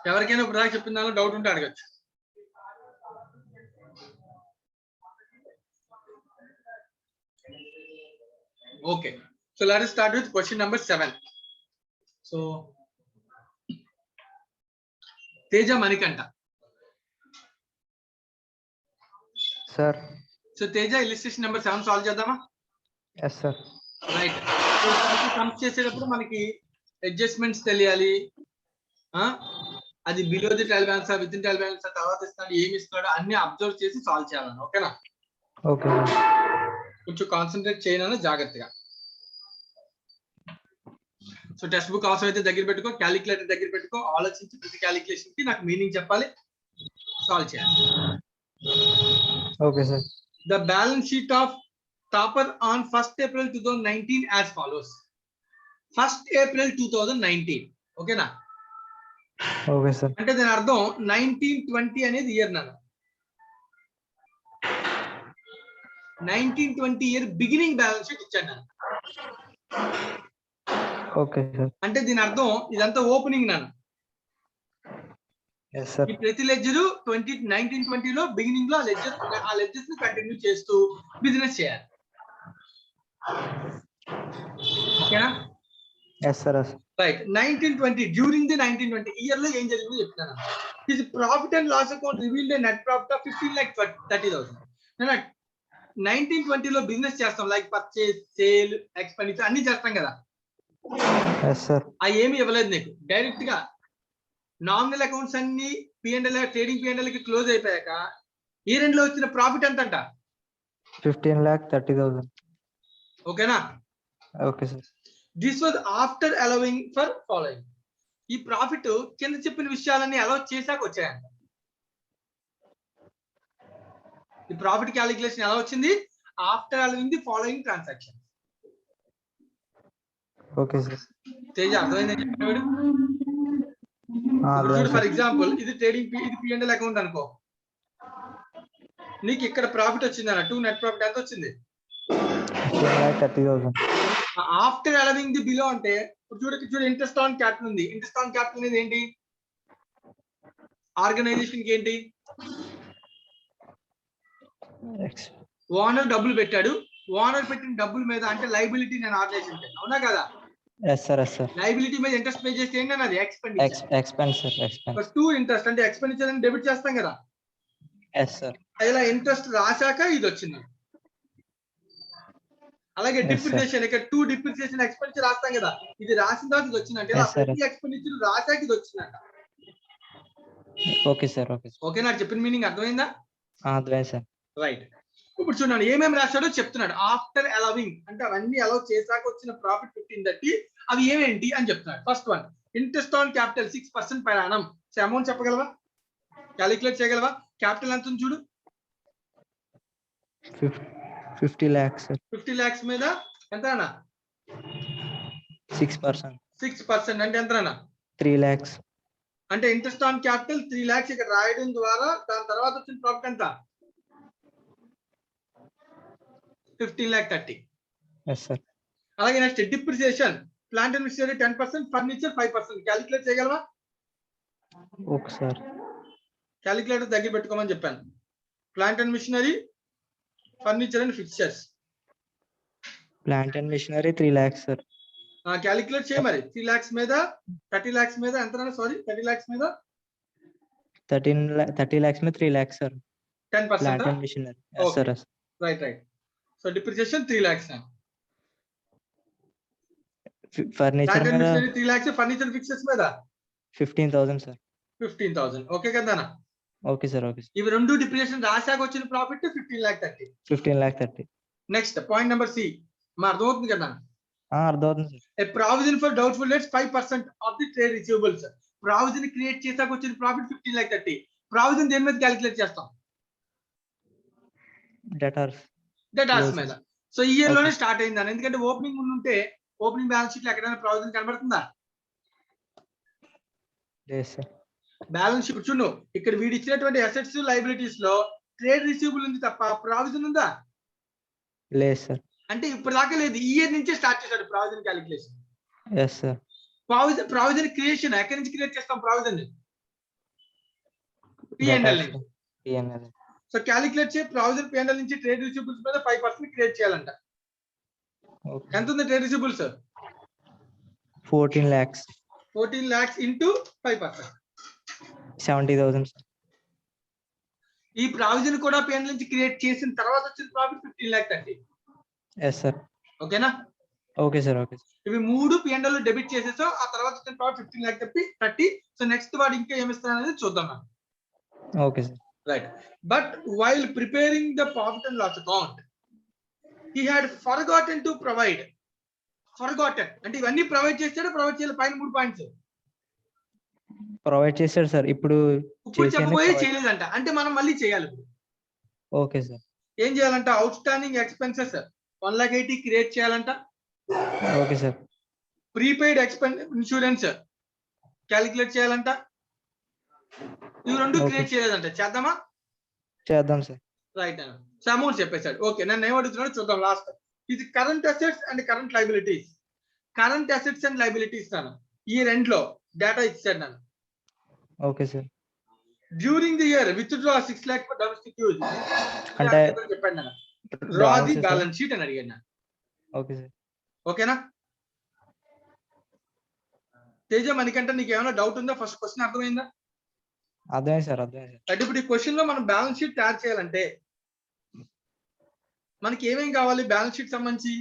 ఎవరికైనా ప్రధాన చెప్పిన డౌట్ ఉంటే అడగచ్చు. Okay, so let us start with question number 7. So Teja Manikanta. Sir. So Teja, illustration number 7 solve చేద్దామా? Yes sir. Right. So sums చేసేటప్పుడు మనకి అడ్జస్ట్మెంట్స్ తెలియాలి. అది below the trial balance, with in trial balance, తర్వాత ఇస్తాడు ఏమి ఇస్తాడు అన్ని అబ్జర్వ్ చేసి సాల్వ్ చేయాలని. ఓకేనా? ఓకే. కొంచెం కాన్సన్ట్రేట్ చేయను జాగ్రత్తగా. సో టెక్స్ట్ బుక్ అవసరం అయితే దగ్గర పెట్టుకో, క్యాలిక్యులేటర్ దగ్గర పెట్టుకో, ఆలోచించి ప్రతి క్యాలిక్యులేషన్ కి నాకు మీనింగ్ చెప్పాలి, సాల్వ్ చేయాలి. Okay sir. The balance sheet of topper on 1st April 2019 as follows. 1st April 2019. ఓకేనా? Okay sir. అంటే దాని అర్థం 1920 అనేది ఇయర్ నాన్న. 1920 ఇయర్ బిగినింగ్ బ్యాలెన్స్ షీట్ ఇచ్చాను నాన్న. Okay sir. అంటే దీని అర్థం ఇదంతా ఓపెనింగ్ నాన్న. yes sir. ఈ ప్రతి లెడ్జర్ 1920 లో బిగినింగ్ లో ఆ లెడ్జర్స్ ని కంటిన్యూ చేస్తూ బిజినెస్ చేయాలి. ఓకేనా? yes sir. Right. 1920 during the 1920 year లో ఏం జరిగిందో చెప్తాను. This profit and loss account revealed a net profit of 15,30,000. 1920 లో బిజినెస్ చేస్తాం, లైక్ పర్చేస్, సేల్, ఎక్స్పెండిచర్ అన్ని చేస్తాం కదా. yes sir. అవి ఏమి ఇవ్వలేదు నీకు. డైరెక్ట్ గా నామినల్ అకౌంట్స్ అన్ని P&L, ట్రేడింగ్ P&L కి క్లోజ్ అయిపోయాక ఈ రెండులో వచ్చిన ప్రాఫిట్ ఎంత అంట? 15,30,000. ఓకేనా? Okay sir. This was after allowing for following. ఈ ప్రాఫిట్ కింద చెప్పిన విషయాలన్నీ అలౌ చేశాక వచ్చాయంట. ఈ ప్రాఫిట్ క్యాలిక్యులేషన్ ఎలా వచ్చింది? After allowing the following transaction. Okay sir. Teja అర్థమైందని చెప్పాడు. ఫర్ ఎగ్జాంపుల్ ఇది ట్రేడింగ్, ఇది P&L అకౌంట్ అనుకో. నీకు ఇక్కడ ప్రాఫిట్ వచ్చింది అన్న 2 నెట్ ప్రాఫిట్ ఎంత వచ్చింది? 15,30,000. ఆఫ్టర్ అలవింగ్ ది బిలో అంటే చూడు ఇంట్రెస్ట్ ఆన్ క్యాపిటల్ ఉంది. ఇంట్రెస్ట్ ఆన్ క్యాపిటల్ అనేది ఏంటి? ఆర్గనైజేషన్ కి ఏంటి? ఓనర్ డబ్బులు పెట్టాడు, ఓనర్ పెట్టిన డబ్బుల మీద అంటే లైబిలిటీ నేను ఆర్గనైజేషన్ కి. అవునా కదా? yes sir. yes sir. Liability మీద ఇంట్రెస్ట్ పే చేస్తే ఏంటి అన్నది? expense. టూ ఇంట్రెస్ట్ అంటే ఎక్స్పెండిచర్ అని డెబిట్ చేస్తాం కదా. yes sir. ఇలా ఇంట్రెస్ట్ రాశాక ఇది వచ్చింది. అలాగే డిప్రిసియేషన్, ఇక్కడ 2 డిప్రిసియేషన్ ఎక్స్పెండిచర్ రాస్తాం కదా. ఇది రాసిన తర్వాత ఇది వచ్చిందంటే ప్రతి ఎక్స్పెండిచర్ రాశాక ఇది వచ్చిందంట. Okay sir. ఓకే, నాకు చెప్పిన మీనింగ్ అర్థమైందా? అర్థమైంది సార్. రైట్. ఇప్పుడు చూడండి ఏమేమి రాశాడో చెప్తున్నాడు. ఆఫ్టర్ అలవింగ్ అంటే అవన్నీ అలౌ చేశాక వచ్చిన ప్రాఫిట్ 15,30 అవి ఏమేంటి అని చెప్తున్నాడు. First one, interest on capital 6% per annum. Amount చెప్పగలవా? క్యాలిక్యులేట్ చేయగలవా? క్యాపిటల్ ఎంత ఉంది చూడు? 50 lakhs sir. 50 lakhs మీద ఎంత అన్న? 6%. 6% అంటే ఎంత అన్న? 3 lakhs. అంటే ఇంట్రెస్ట్ ఆన్ క్యాపిటల్ 3 lakhs ఇక్కడ రాయడం ద్వారా దాని తర్వాత వచ్చిన ప్రాఫిట్ ఎంత? 15,30,000. yes sir. అలాగే next depreciation, plant and machinery 10%, furniture 5%. Calculate చేయగలవా? Okay sir. క్యాలిక్యులేటర్ దగ్గర పెట్టుకోమని చెప్పాను. Plant and machinery, furniture and fixtures. Plant and machinery 3 lakhs sir. Calculate చేయ మరి. 3 lakhs మీద 30 lakhs మీద ఎంత? సారీ 30 lakhs మీద 30 lakhs में 3 lakhs sir. 10%. Plant and machinery. Yes sir. Right. So depreciation 3 lakhs. Furniture మీద 3 lakhs, ఫర్నిచర్ ఫిక్సెస్ మీద 15,000 sir. 15,000. Okay కదా? Okay sir. Okay sir. ఇవి రెండు డిప్రిసియేషన్ రాశాక వచ్చిన profit 15,30,000. 15,30,000. Next point number C. మా అర్థమవుతుంది కదా? అర్థమవుతుంది sir. A provision for doubtful debts 5% of the trade receivables. Provision create చేసాక వచ్చిన ప్రాఫిట్ 15,30,000. ప్రావిజన్ దేని మీద క్యాలిక్యులేట్ చేస్తాం? డెటార్స్ మీద. సో ఈ ఇయర్ లోనే స్టార్ట్ అయిందని, ఎందుకంటే ఓపెనింగ్ ముందు ఉంటే ఓపెనింగ్ బ్యాలెన్స్ షీట్ లో ఎక్కడైనా ప్రావిజన్ కనబడుతుందా? బ్యాలెన్స్ షీట్ చూడు, ఇక్కడ వీడి ఇచ్చినటువంటి అసెట్స్ లైబిలిటీస్ లో ట్రేడ్ రిసీవబుల్ ఉంది తప్ప ప్రావిజన్ ఉందా? లేదు సార్. అంటే ఇప్పుడు దాకా లేదు, ఈ ఇయర్ నుంచే స్టార్ట్ చేశాడు provision calculation. Yes sir. Provision creation ఎక్కడి నుంచి క్రియేట్ చేస్తాం? ప్రావిజన్ P&L నుంచి. సో క్యాలిక్యులేట్ చేసి ప్రావిజన్ P&L నుంచి ట్రేడ్ రిసీవబుల్స్ మీద 5% క్రియేట్ చేయాలంట. ఎంత ఉంది trade receivables? 14 lakhs. 14 lakhs into 5%. 70,000 సార్. ఈ ప్రావిజన్ కూడా P&L నుంచి క్రియేట్ చేసిన తర్వాత వచ్చిన ప్రాఫిట్ 15,30,000. Yes sir. ఓకేనా? Okay sir. Okay sir. ఇవి మూడు P&L లో డెబిట్ చేసేసో ఆ తర్వాత వచ్చిన ప్రాఫిట్ 15,30,000. సో నెక్స్ట్ వాడు ఇంకా ఏమిస్తాను అనేది చూద్దాం మనం. Okay sir. Right. But while preparing the profit and loss account he had forgotten to provide. Forgotten అంటే ఇవన్నీ ప్రొవైడ్ చేస్తాడు, ప్రొవైడ్ చేయాలి. పైన 3 పాయింట్స్ ప్రొవైడ్ చేశాడు సార్. ఇప్పుడు చెప్పబోయే చేయలేదంట, అంటే మనం మళ్ళీ చేయాలి. Okay sir. ఏం చేయాలంట? అవుట్ స్టాండింగ్ ఎక్స్పెన్సెస్ 1,80,000 క్రియేట్ చేయాలంట. Okay sir. Prepaid insurance calculate చేయాలంట. ఇవి రెండు క్రియేట్ చేయలేదంట. చేద్దామా? చేద్దాం సార్. రైట్ అన్న. సో అమౌంట్ చెప్పేశాడు. ఓకే, నన్ను ఏమడుగుతున్నాడు చూద్దాం. లాస్ట్ ఇది current assets and current liabilities. Current assets and liabilities నాను ఈ రెండులో డేటా ఇచ్చాడు నన్ను. Okay sir. During the year withdraw 6 lakhs for domestic use అంటే చెప్పండి నన్ను. డ్రా ది బ్యాలెన్స్ షీట్ అని అడిగాను. Okay sir. ఓకేనా? తేజ, మనకంటే నీకు ఏమైనా డౌట్ ఉందా? ఫస్ట్ క్వశ్చన్ అర్థమైందా? అర్థమైంది సార్. అర్థమైంది సార్. అంటే ఇప్పుడు ఈ క్వశ్చన్ లో మనం బ్యాలెన్స్ షీట్ తయారు చేయాలంటే మనకి ఏమేం కావాలి? బ్యాలెన్స్ షీట్ సంబంధించి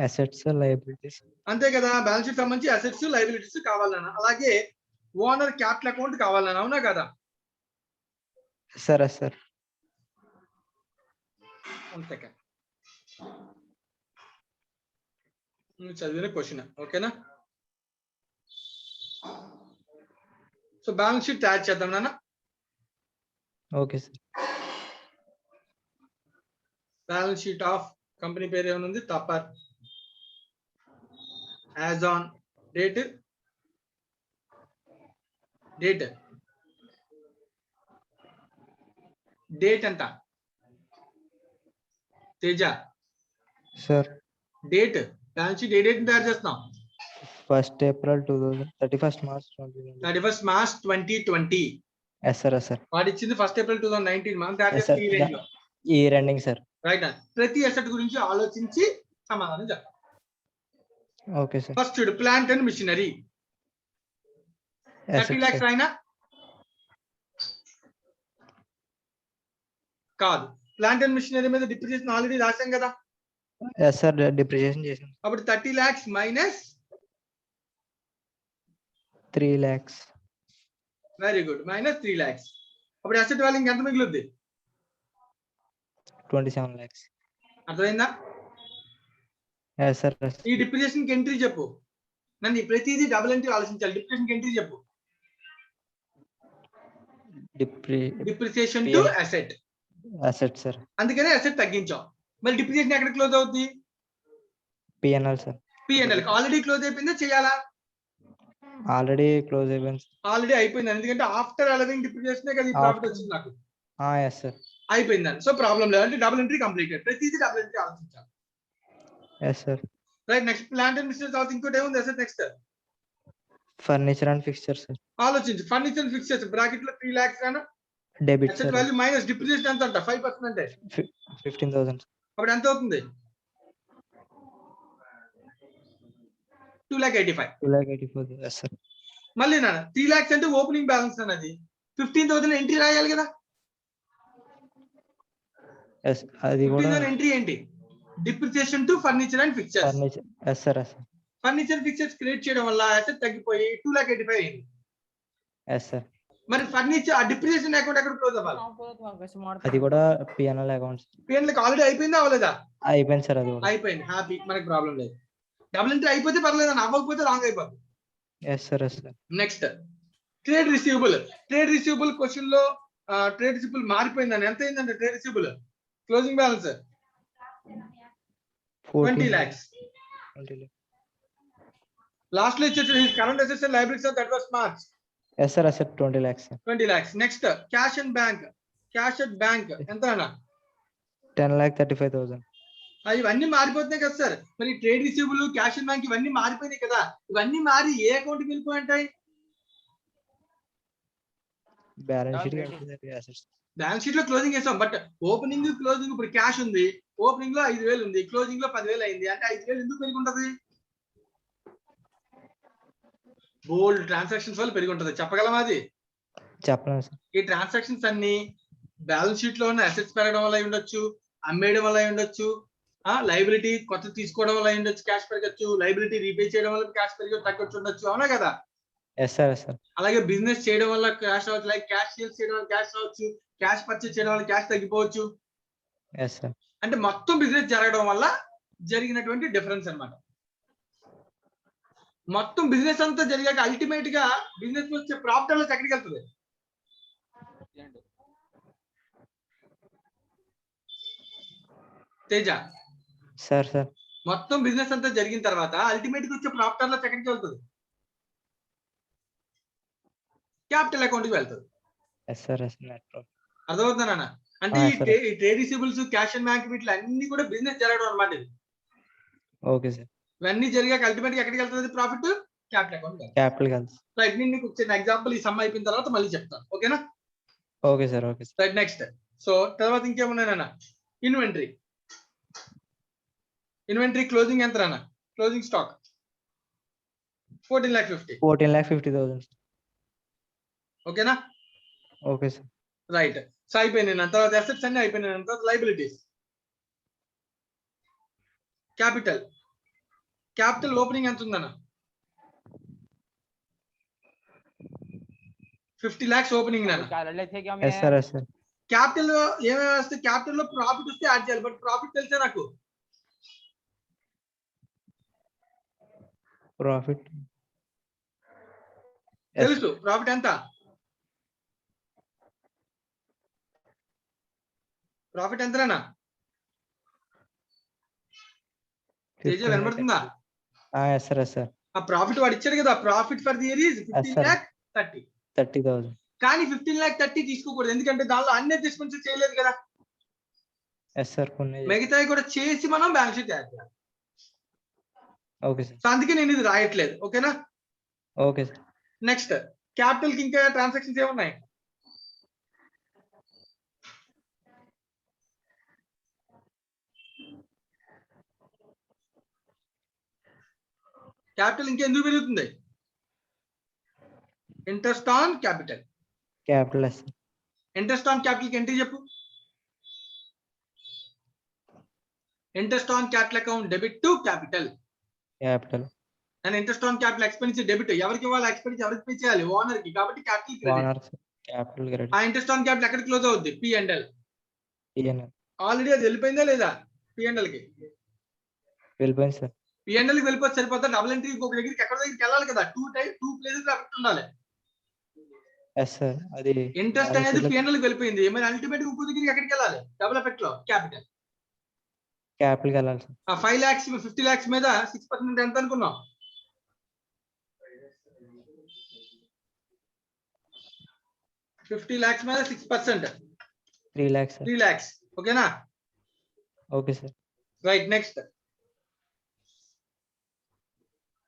అసెట్స్, లయబిలిటీస్, అంతే కదా. బ్యాలెన్స్ షీట్ సంబంధించి అసెట్స్, లయబిలిటీస్ కావాలన్నా, అలాగే ఓనర్ క్యాపిటల్ అకౌంట్ కావాలన్నా, అవునా కదా? సరే సార్. చదివిన క్వశ్చన్. ఓకేనా? సో బ్యాలెన్స్ షీట్ తయారు చేద్దాం నాన్న. Okay sir. Balance sheet of company పేరు ఏమైనా తప్పర్. యాజ్ ఆన్ డేట్ ఎంత Teja? Sir date balance sheet ఏ డేట్ తయారు చేస్తున్నాం? 1st April 2000, 31st March 2020. 31st March 2020. Yes sir. Yes sir. వాడు ఇచ్చింది 1st April 2019. మనం తయారు చేస్తాం ఈ రేంజ్ లో. ఈ ఎండింగ్ సార్. రైట్. ప్రతి అసెట్ గురించి ఆలోచించి సమాధానం చెప్పాలి. Okay sir. ఫస్ట్ చూడు, ప్లాంట్ అండ్ మిషనరీ 30 lakhs అయినా కాదు. ప్లాంట్ అండ్ మిషనరీ మీద డిప్రిసియేషన్ ఆల్రెడీ రాశాం కదా. Yes sir. డిప్రిసియేషన్ చేసాం. అప్పుడు 30 lakhs minus 3 lakhs. Very good. Minus 3 lakhs. అప్పుడు అసెట్ వాల్యూ ఎంత మిగులుద్ది? 27 lakhs. అర్థమైందా? Yes sir. ఈ డిప్రిసియేషన్ కి ఎంట్రీ చెప్పు. నన్ను ప్రతిదీ డబుల్ ఎంట్రీ ఆలోచించాలి. డిప్రిసియేషన్ కి ఎంట్రీ చెప్పు. Depreciation to asset. Asset sir. అందుకనే అసెట్ తగ్గించాం. మరి డిప్రిసియేషన్ ఎక్కడ క్లోజ్ అవుతుంది? P&L sir. P&L already close అయిపోయిందా? చేయాలా? ఆల్రెడీ క్లోజ్ అయిపోయింది. ఆల్రెడీ అయిపోయింది. ఎందుకంటే ఆఫ్టర్ అలవింగ్ డిప్రిసియేషన్ కదా ఈ ప్రాఫిట్ వచ్చింది నాకు. Yes sir. అయిపోయిందని. సో ప్రాబ్లం లేదు. అంటే డబుల్ ఎంట్రీ కంప్లీటెడ్. ప్రతిదీ డబుల్ ఎంట్రీ ఆలోచించాలి. Yes sir. Right. Next plant and machinery తర్వాత ఇంకోటి ఏముంది asset? Next furniture and fixtures sir. ఆలోచించు. ఫర్నిచర్ అండ్ ఫిక్చర్స్ బ్రాకెట్ లో 3 lakhs రానా? Debit asset sir. Value minus depreciation ఎంత అంట? 5% అంటే 15,000. అప్పుడు ఎంత అవుతుంది? 2,85,000. 2,84,000. Yes sir. మళ్ళీ నా 3 lakhs అంటే ఓపెనింగ్ బ్యాలెన్స్ అన్నది 15,000 ఎంట్రీ రాయాలి కదా. ఎస్. అది కూడా 15,000 ఎంట్రీ ఏంటి? Depreciation to furniture and fixtures. Furniture. Yes sir. Yes sir. Furniture fixtures create చేయడం వల్ల అసెట్ తగ్గిపోయి 2,85,000 అయింది. Yes sir. మరి ఫర్నిచర్ ఆ డిప్రిసియేషన్ అకౌంట్ ఎక్కడ క్లోజ్ అవ్వాలి? అది కూడా పిఎన్ఎల్ అకౌంట్స్. పిఎన్ఎల్ ఆల్రెడీ అయిపోయిందా అవ్వలేదా? అయిపోయింది సార్. అది కూడా అయిపోయింది. హ్యాపీ, మనకి ప్రాబ్లం లేదు. డబుల్ ఎంట్రీ అయిపోతే పర్లేదు, అని అవ్వకపోతే రాంగ్ అయిపోతుంది. Yes sir. Yes sir. Next trade receivable. Trade receivable question లో ట్రేడ్ రిసీవబుల్ మారిపోయిందని ఎంత అయిందంటే trade receivable closing balance 20 lakhs. Last లో ఇచ్చేది current assets and liabilities of 31st March. Yes sir. Asset 20 lakhs. 20 lakhs. Next cash and bank. Cash and bank ఎంత అన్న? 10,35,000. ఇవన్నీ మారిపోతున్నాయి కదా సార్. మరి trade receivable, cash and bank ఇవన్నీ మారిపోయినాయి కదా. ఇవన్నీ మారి ఏ అకౌంట్ కి వెళ్ళిపోయింటాయి? Balance sheet. బ్యాలెన్స్ షీట్ లో క్లోజింగ్ వేసాం, బట్ ఓపెనింగ్ క్లోజింగ్ ఇప్పుడు క్యాష్ ఉంది, ఓపెనింగ్ లో 5,000 ఉంది, క్లోజింగ్ లో 10,000 అయింది అంటే 5,000 ఎందుకు పెరిగి ఉంటది? బోల్డ్ ట్రాన్సాక్షన్స్ వల్ల పెరిగి ఉంటది. చెప్పగలమా అది? చెప్పలేదు సార్. ఈ ట్రాన్సాక్షన్స్ అన్ని బ్యాలెన్స్ షీట్ లో ఉన్న అసెట్స్ పెరగడం వల్ల ఉండొచ్చు, అమ్మేయడం వల్ల ఉండొచ్చు, లైబిలిటీ కొత్త తీసుకోవడం వల్ల ఉండొచ్చు, క్యాష్ పెరగచ్చు, లైబిలిటీ రీపే చేయడం వల్ల క్యాష్ పెరిగి తగ్గొచ్చు ఉండొచ్చు. అవునా కదా? Yes sir. Yes sir. అలాగే బిజినెస్ చేయడం వల్ల క్యాష్ రావచ్చు, లైక్ క్యాష్ సేల్స్ చేయడం వల్ల క్యాష్ రావచ్చు, క్యాష్ పర్చేస్ చేయడం వల్ల క్యాష్ తగ్గిపోవచ్చు. Yes sir. అంటే మొత్తం బిజినెస్ జరగడం వల్ల జరిగినటువంటి డిఫరెన్స్ అన్నమాట. మొత్తం బిజినెస్ అంతా జరిగాక అల్టిమేట్ గా బిజినెస్ వచ్చే ప్రాఫిట్ అలా ఎక్కడికి వెళ్తుంది? తేజ సార్. సార్. మొత్తం బిజినెస్ అంతా జరిగిన తర్వాత అల్టిమేట్ గా వచ్చే ప్రాఫిట్ అలా ఎక్కడికి వెళ్తుంది? క్యాపిటల్ అకౌంట్ కి వెళ్తుంది. Yes sir. ఎస్. అర్థమవుతుందా? అంటే ఈ trade receivables, cash and bank వీటిలో అన్ని కూడా బిజినెస్ జరగడం అన్నమాట. ఇది ఓకే సార్. ఇవన్నీ జరిగాక అల్టిమేట్ గా ఎక్కడికి వెళ్తుంది ప్రాఫిట్? Capital account. క్యాపిటల్ కలిసి. రైట్, నేను నీకు చిన్న ఎగ్జాంపుల్ ఈ సమ్ అయిపోయిన తర్వాత మళ్ళీ చెప్తాను. ఓకేనా? Okay sir. Okay sir. Right. Next so తర్వాత ఇంకేమున్నాయన్నా? ఇన్వెంటరీ. ఇన్వెంటరీ క్లోజింగ్ ఎంత అన్న? Closing stock 14,50,000. 14,50,000. ఓకేనా? Okay sir. రైట్. సో అయిపోయింది. తర్వాత అసెట్స్ అన్ని అయిపోయినాయి. తర్వాత లైబిలిటీస్. క్యాపిటల్. క్యాపిటల్ ఓపెనింగ్ ఎంత ఉందన్న? 50 lakhs ఓపెనింగ్ అన్న. Yes sir. Yes sir. Capital లో ఏమేమి వస్తే, క్యాపిటల్ లో ప్రాఫిట్ వస్తే యాడ్ చేయాలి, బట్ ప్రాఫిట్ తెలిసే నాకు. ప్రాఫిట్ తెలుసు. ప్రాఫిట్ ఎంత? ప్రాఫిట్ ఎంతనా? తేజ వినబడుతుందా? Yes sir. Yes sir. ఆ ప్రాఫిట్ వాడు ఇచ్చాడు కదా. Profit for the year is 15,30,000. కానీ 15,30,000 తీసుకోకూడదు, ఎందుకంటే దానిలో అన్ని అడ్జస్ట్మెంట్స్ చేయలేదు కదా. Yes sir. మిగతావి కూడా చేసి మనం బ్యాలెన్స్ షీట్ తయారు చేయాలి. Okay sir. సో అందుకే నేను ఇది రాయట్లేదు. ఓకేనా? Okay sir. నెక్స్ట్ క్యాపిటల్ కి ఇంకా ట్రాన్సాక్షన్స్ ఏమున్నాయి? క్యాపిటల్ ఇంకెందుకు పెరుగుతుంది? Interest on capital. Capital. Interest on capital కి ఎంట్రీ చెప్పు. Interest on capital account debit to capital. Capital. And interest on capital expenditure debit. ఎవరికి ఇవ్వాలి? ఎక్స్పెండిచర్ ఎవరికి పే చేయాలి? ఓనర్ కి. కాబట్టి క్యాపిటల్ క్రెడిట్. Capital credit. ఆ ఇంట్రెస్ట్ ఆన్ క్యాపిటల్ ఎక్కడ క్లోజ్ అవుద్ది? P&L. పిఎన్ఎల్. ఆల్రెడీ అది వెళ్ళిపోయిందా లేదా? P&L కి వెళ్ళిపోయింది సార్. P&L కి వెళ్ళిపోతే సరిపోతా. డబుల్ ఎంట్రీ ఇంకొక దగ్గరికి ఎక్కడ దగ్గరికి వెళ్ళాలి కదా. టూ ప్లేసెస్ ఎఫెక్ట్ ఉండాలి. Yes sir. అది ఇంట్రెస్ట్ అనేది P&L కి వెళ్ళిపోయింది. మరి అల్టిమేట్ ఇంకో దగ్గరికి ఎక్కడికి వెళ్ళాలి? డబుల్ ఎఫెక్ట్ లో క్యాపిటల్. క్యాపిటల్ వెళ్ళాలి సార్. 5 lakhs 50 lakhs మీద 6% ఎంత అనుకున్నాం? 50 lakhs మీద 6%. 3 lakhs. 3 lakhs. ఓకేనా? Okay sir. Right. Next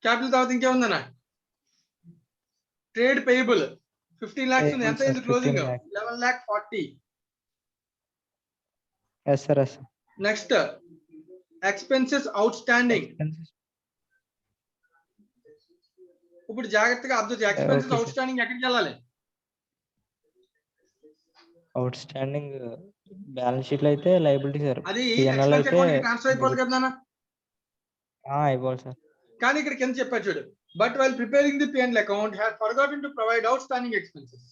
capital తర్వాత ఇంకేముందన్నా? ట్రేడ్ పేయబుల్ 15 lakhs ఉంది. ఎంత అయింది closing? 11,40,000. Yes sir. Yes. Next expenses outstanding. ఇప్పుడు జాగ్రత్తగా అబ్జర్వ్ చేయాలి. ఎక్స్పెన్సెస్ అవుట్ స్టాండింగ్ ఎక్కడికి వెళ్ళాలి? అవుట్ స్టాండింగ్ బ్యాలెన్స్ షీట్ లో అయితే లైబిలిటీ సార్. అది P&L ఎక్స్పెన్స్ అయితే అకౌంట్ కి ట్రాన్స్ఫర్ అయిపోవాలి కదా నాన్న. అయిపోవాలి సార్. కానీ ఇక్కడ కింద చెప్పారు చూడు, but while preparing the P&L account has forgotten to provide outstanding expenses.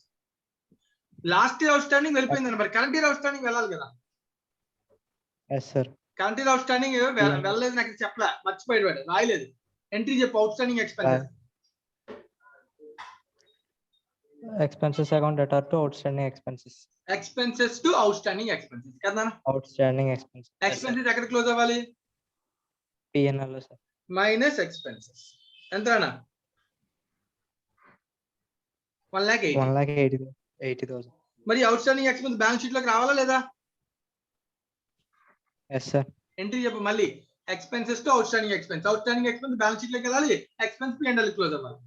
Last year outstanding వెళ్ళిపోయింది, మరి కరెంట్ ఇయర్ అవుట్ స్టాండింగ్ వెళ్ళాలి కదా. Yes sir. Current year outstanding వెళ్ళలేదు, నాకు చెప్పలే, మర్చిపోయాడు వాడు, రాయలేదు. ఎంట్రీ చెప్పు, outstanding expenses. Expenses account అటార్ to outstanding expenses. Expenses to outstanding expenses కదా. Outstanding expenses. ఎక్స్పెన్సెస్ ఎక్కడ క్లోజ్ అవ్వాలి? P&L లో సార్. Minus expenses. ఎంతనా? 1,80,000. మరి outstanding expense balance sheet లోకి రావాలా లేదా? Yes sir. ఎంట్రీ చెప్పు మళ్ళీ, expenses to outstanding expense. Outstanding expense balance sheet లోకి వెళ్ళాలి, ఎక్స్పెన్స్ P&L క్లోజ్ అవ్వాలి.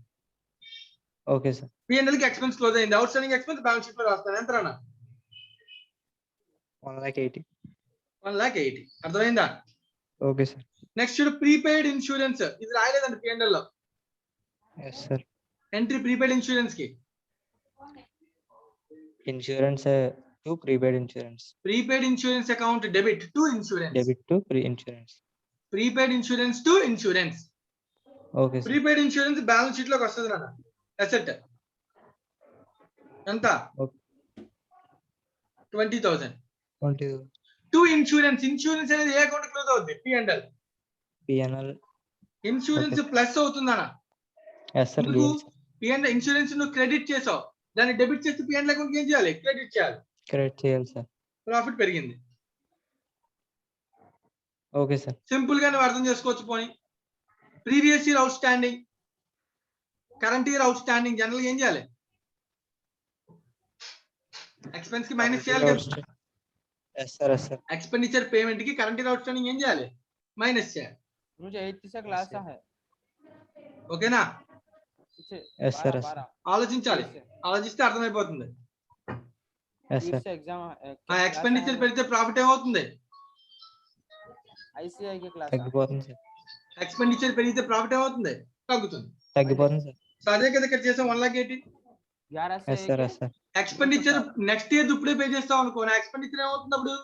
Okay sir. P&L కి ఎక్స్పెన్స్ క్లోజ్ అయింది, outstanding expense balance sheet లో రాస్తాను. ఎంతనా? 1,80,000. 1,80,000. అర్థమైందా? Okay sir. నెక్స్ట్ చూడు, ప్రీపెయిడ్ ఇన్సూరెన్స్. ఇది రాయలేదండి P&L లో. Yes sir. Entry prepaid insurance కి. Insurance to prepaid insurance. Prepaid insurance account debit to insurance. Debit to pre insurance. Prepaid insurance to insurance. Okay sir. Prepaid insurance balance sheet లోకి వస్తుంది నాన్న. Asset ఎంత? 20,000. 20,000. To insurance. Insurance అనేది ఏ account close అవుతుంది? P&L. Insurance plus అవుతుందన్న. Yes sir. P&L insurance నువ్వు credit చేసావు, దాన్ని డెబిట్ చేస్తే P&L అకౌంట్ ఏం చేయాలి? క్రెడిట్ చేయాలి. క్రెడిట్ చేయాలి సార్. ప్రాఫిట్ పెరిగింది. Okay sir. సింపుల్ గా నువ్వు అర్థం చేసుకోవచ్చు. పోనీ previous year outstanding, current year outstanding, general ఏం చేయాలి? ఎక్స్పెన్స్ కి మైనస్ చేయాలి కదా. Yes sir. Yes sir. Expenditure payment కి కరెంట్ ఇయర్ అవుట్ స్టాండింగ్ ఏం చేయాలి? మైనస్ చేయాలి. ఓకేనా? Yes sir. ఆలోచించాలి, ఆలోచిస్తే అర్థమైపోతుంది. Yes sir. ఎక్స్పెండిచర్ పెడితే ప్రాఫిట్ ఏమవుతుంది? తగ్గిపోతుంది సార్. ఎక్స్పెండిచర్ పెరిగితే ప్రాఫిట్ ఏమవుతుంది? తగ్గుతుంది. తగ్గిపోతుంది సార్. సో అదే కదా ఇక్కడ చేసాం 1,80,000. Yes sir. Yes sir. Expenditure next year ఇప్పుడే పే చేస్తాం అనుకో, నా ఎక్స్పెండిచర్ ఏమవుతుంది అప్పుడు?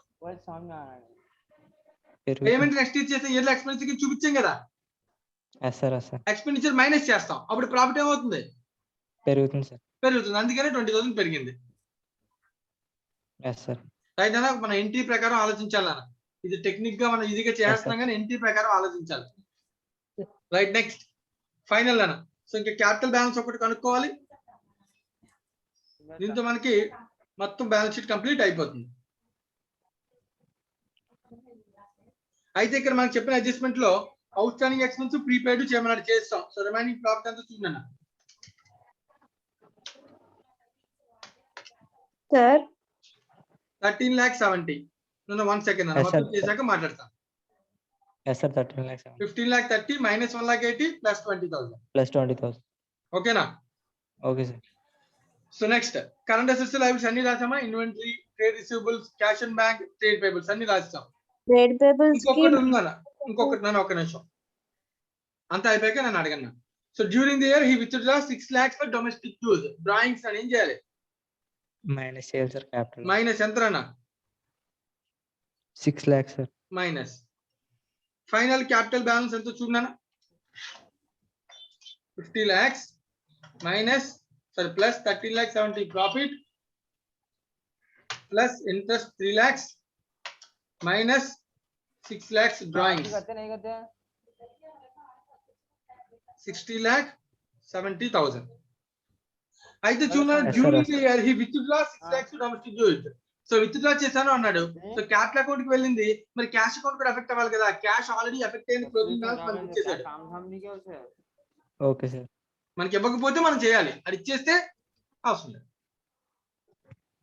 పేమెంట్ నెక్స్ట్ ఇయర్ చేస్తే ఇయర్ లో ఎక్స్పెండిచర్ చూపించాం కదా. Yes sir. Yes sir. Expenditure minus చేస్తాం, అప్పుడు ప్రాఫిట్ ఏమవుతుంది? పెరుగుతుంది సార్. పెరుగుతుంది. అందుకనే 20,000 పెరిగింది. Yes sir. రైట్ అన్న, మన ఎంట్రీ ప్రకారం ఆలోచించాలన్న. ఇది టెక్నిక్ గా మనం ఈజీగా చేస్తున్నాం కానీ ఎంట్రీ ప్రకారం ఆలోచించాలి. రైట్, నెక్స్ట్ ఫైనల్ అన్న. సో ఇంకా క్యాపిటల్ బ్యాలెన్స్ ఒకటి కనుక్కోవాలి. దీంతో మనకి మొత్తం బ్యాలెన్స్ షీట్ కంప్లీట్ అయిపోతుంది. అయితే ఇక్కడ మనకి చెప్పిన అడ్జస్ట్మెంట్ లో అవుట్ స్టాండింగ్ ఎక్స్పెన్స్ ప్రీపెయిడ్ చేయమన్నాడు, చేస్తాం. సో రిమైనింగ్ ప్రాఫిట్ అంతా చూడండి సార్. 13,70,000. 1 సెకండ్ అన్న, మొత్తం చేశాక మాట్లాడతాం. Yes sir. 13,70,000. 15,30,000 minus 1,80,000 plus 20,000. Plus 20,000. ఓకేనా? Okay sir. So next current assets liabilities అన్ని రాసామా? Inventory, trade receivables, cash and bank, trade payables అన్ని రాసాం. ట్రేడ్ పేబుల్స్ కి ఇంకొకటి ఉందన్న, ఇంకొకటి నన్ను ఒక నిమిషం అంతా అయిపోయాక నన్ను అడగన్నా. So during the year he withdraw 6 lakhs for domestic use. Drawings అని ఏం చేయాలి? మైనస్ చేయాలి సార్. క్యాపిటల్ మైనస్ ఎంత అన్న? 6 lakhs sir. Minus. Final capital balance ఎంత చూడన్నా? 50 lakhs minus plus 13,70,000 profit plus interest 3 lakhs minus 6 lakhs drawings 60,70,000. అయితే చూడండి, during the year he withdraw 6 lakhs domestic use. So withdraw చేశాను అన్నాడు. సో క్యాపిటల్ అకౌంట్ కి వెళ్ళింది, మరి క్యాష్ అకౌంట్ కూడా ఎఫెక్ట్ అవ్వాలి కదా. క్యాష్ ఆల్రెడీ ఎఫెక్ట్ అయింది, క్లోజింగ్ బ్యాలెన్స్ మనకి ఇచ్చేసాడు. Okay sir. మనకి ఇవ్వకపోతే మనం చేయాలి, అది ఇచ్చేస్తే అవసరం లేదు.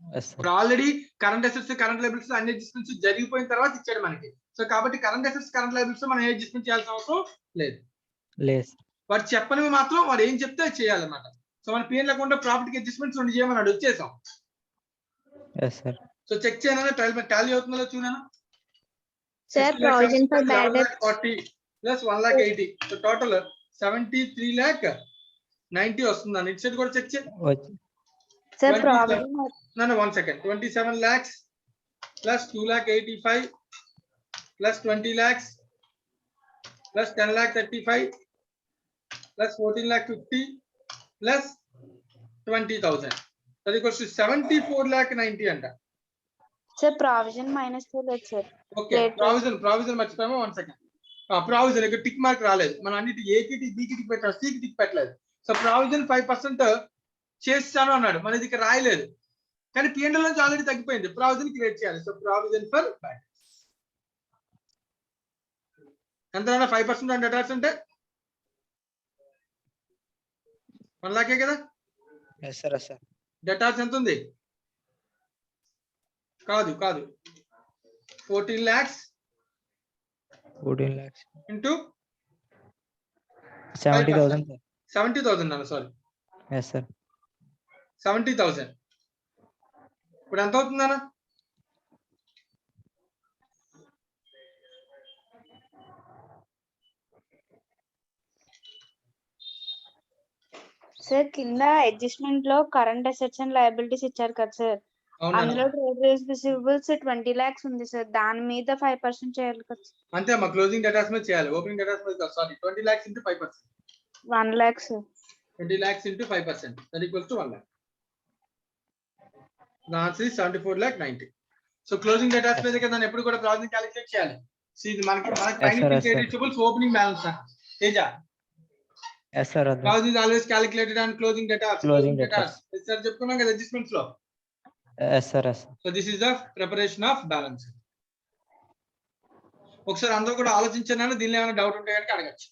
Yes sir. ఇప్పుడు already current assets, current liabilities అన్ని అడ్జస్ట్మెంట్స్ జరిగిపోయిన తర్వాత ఇచ్చాడు మనకి. సో కాబట్టి కరెంట్ అసెట్స్, కరెంట్ లయబిలిటీస్ మనం ఏ అడ్జస్ట్మెంట్ చేయాల్సిన అవసరం లేదు. లేదు. వాడు చెప్పనివి మాత్రం వాడు ఏం చెప్తే చేయాలన్నమాట. సో మన P&L అకౌంట్ ప్రాఫిట్ కి అడ్జస్ట్మెంట్స్ రెండు చేయమన్నాడు, వచ్చేసాం. Yes sir. సో చెక్ చేయనా, టాలీ అవుతుందో చూడనా? Sir provision for bad debt 40 plus 1,80,000. So total 73,90,000 వస్తుందని ఇటు సైడ్ కూడా చెక్ చేయి. సార్. ప్రొవిజన్ నన్ను 1 second. 27 lakhs plus 2,85,000 plus 20 lakhs plus 10,35,000 plus 14,50,000 plus 20,000. That equals to 74,90,000 అంట. సార్ ప్రావిజన్ మైనస్ చేయలేదు సార్. ఓకే, ప్రావిజన్ మర్చిపోయాము. 1 సెకండ్. ప్రావిజన్ ఇక్కడ tick mark రాలేదు. మనం అన్నిటి ఏకి టిక్, బికి టిక్ పెట్టాం, సికి టిక్ పెట్టలేదు. సో ప్రావిజన్ 5% చేస్తాను అన్నాడు, మనది ఇక్కడ రాయలేదు. కానీ P&L నుంచి ఆల్రెడీ తగ్గిపోయింది, ప్రావిజన్ క్రియేట్ చేయాలి. సో ప్రావిజన్ ఫర్ బ్యాడ్ ఎంత 5% ఆన్ డెటార్స్ అంటే 1 లాఖే కదా. Yes sir. డెటార్స్ ఎంత ఉంది? కాదు 14 lakhs into 70,000 sir. 70,000 అన్న, సారీ. Yes sir. 70,000 ఇప్పుడు ఎంత అవుతుంది అన్న? సార్ కింద అడ్జస్ట్మెంట్ లో కరెంట్ అసెట్స్ అండ్ లయబిలిటీస్ ఇచ్చారు కదా సార్, అందులో ట్రేడ్ రిసీవబుల్స్ 20 lakhs ఉంది సార్, దాని మీద 5% చేయాలి కదా. అంతే అమ్మా, క్లోజింగ్ డేటాస్ మీద చేయాలి, ఓపెనింగ్ డేటాస్ మీద కాదు. Sorry, 20 lakhs into 5%. 1 lakh sir. 20 lakhs into 5%, that equals to 1 lakh. The answer is 74,90,000. So closing datas మీద కదా ఎప్పుడు కూడా ప్రావిజన్ క్యాలిక్యులేట్ చేయాలి. సో ఇది మనకి trade receivables opening balance sir. Teja, yes sir. Provision is always calculated on closing data. Closing data. Yes sir, చెప్పుకున్నాం కదా adjustments లో. yes sir. So this is the preparation of balance. ఒకసారి అందరూ కూడా ఆలోచించండి, దీనిలో ఏమైనా డౌట్ ఉంటే కనుక అడగచ్చు.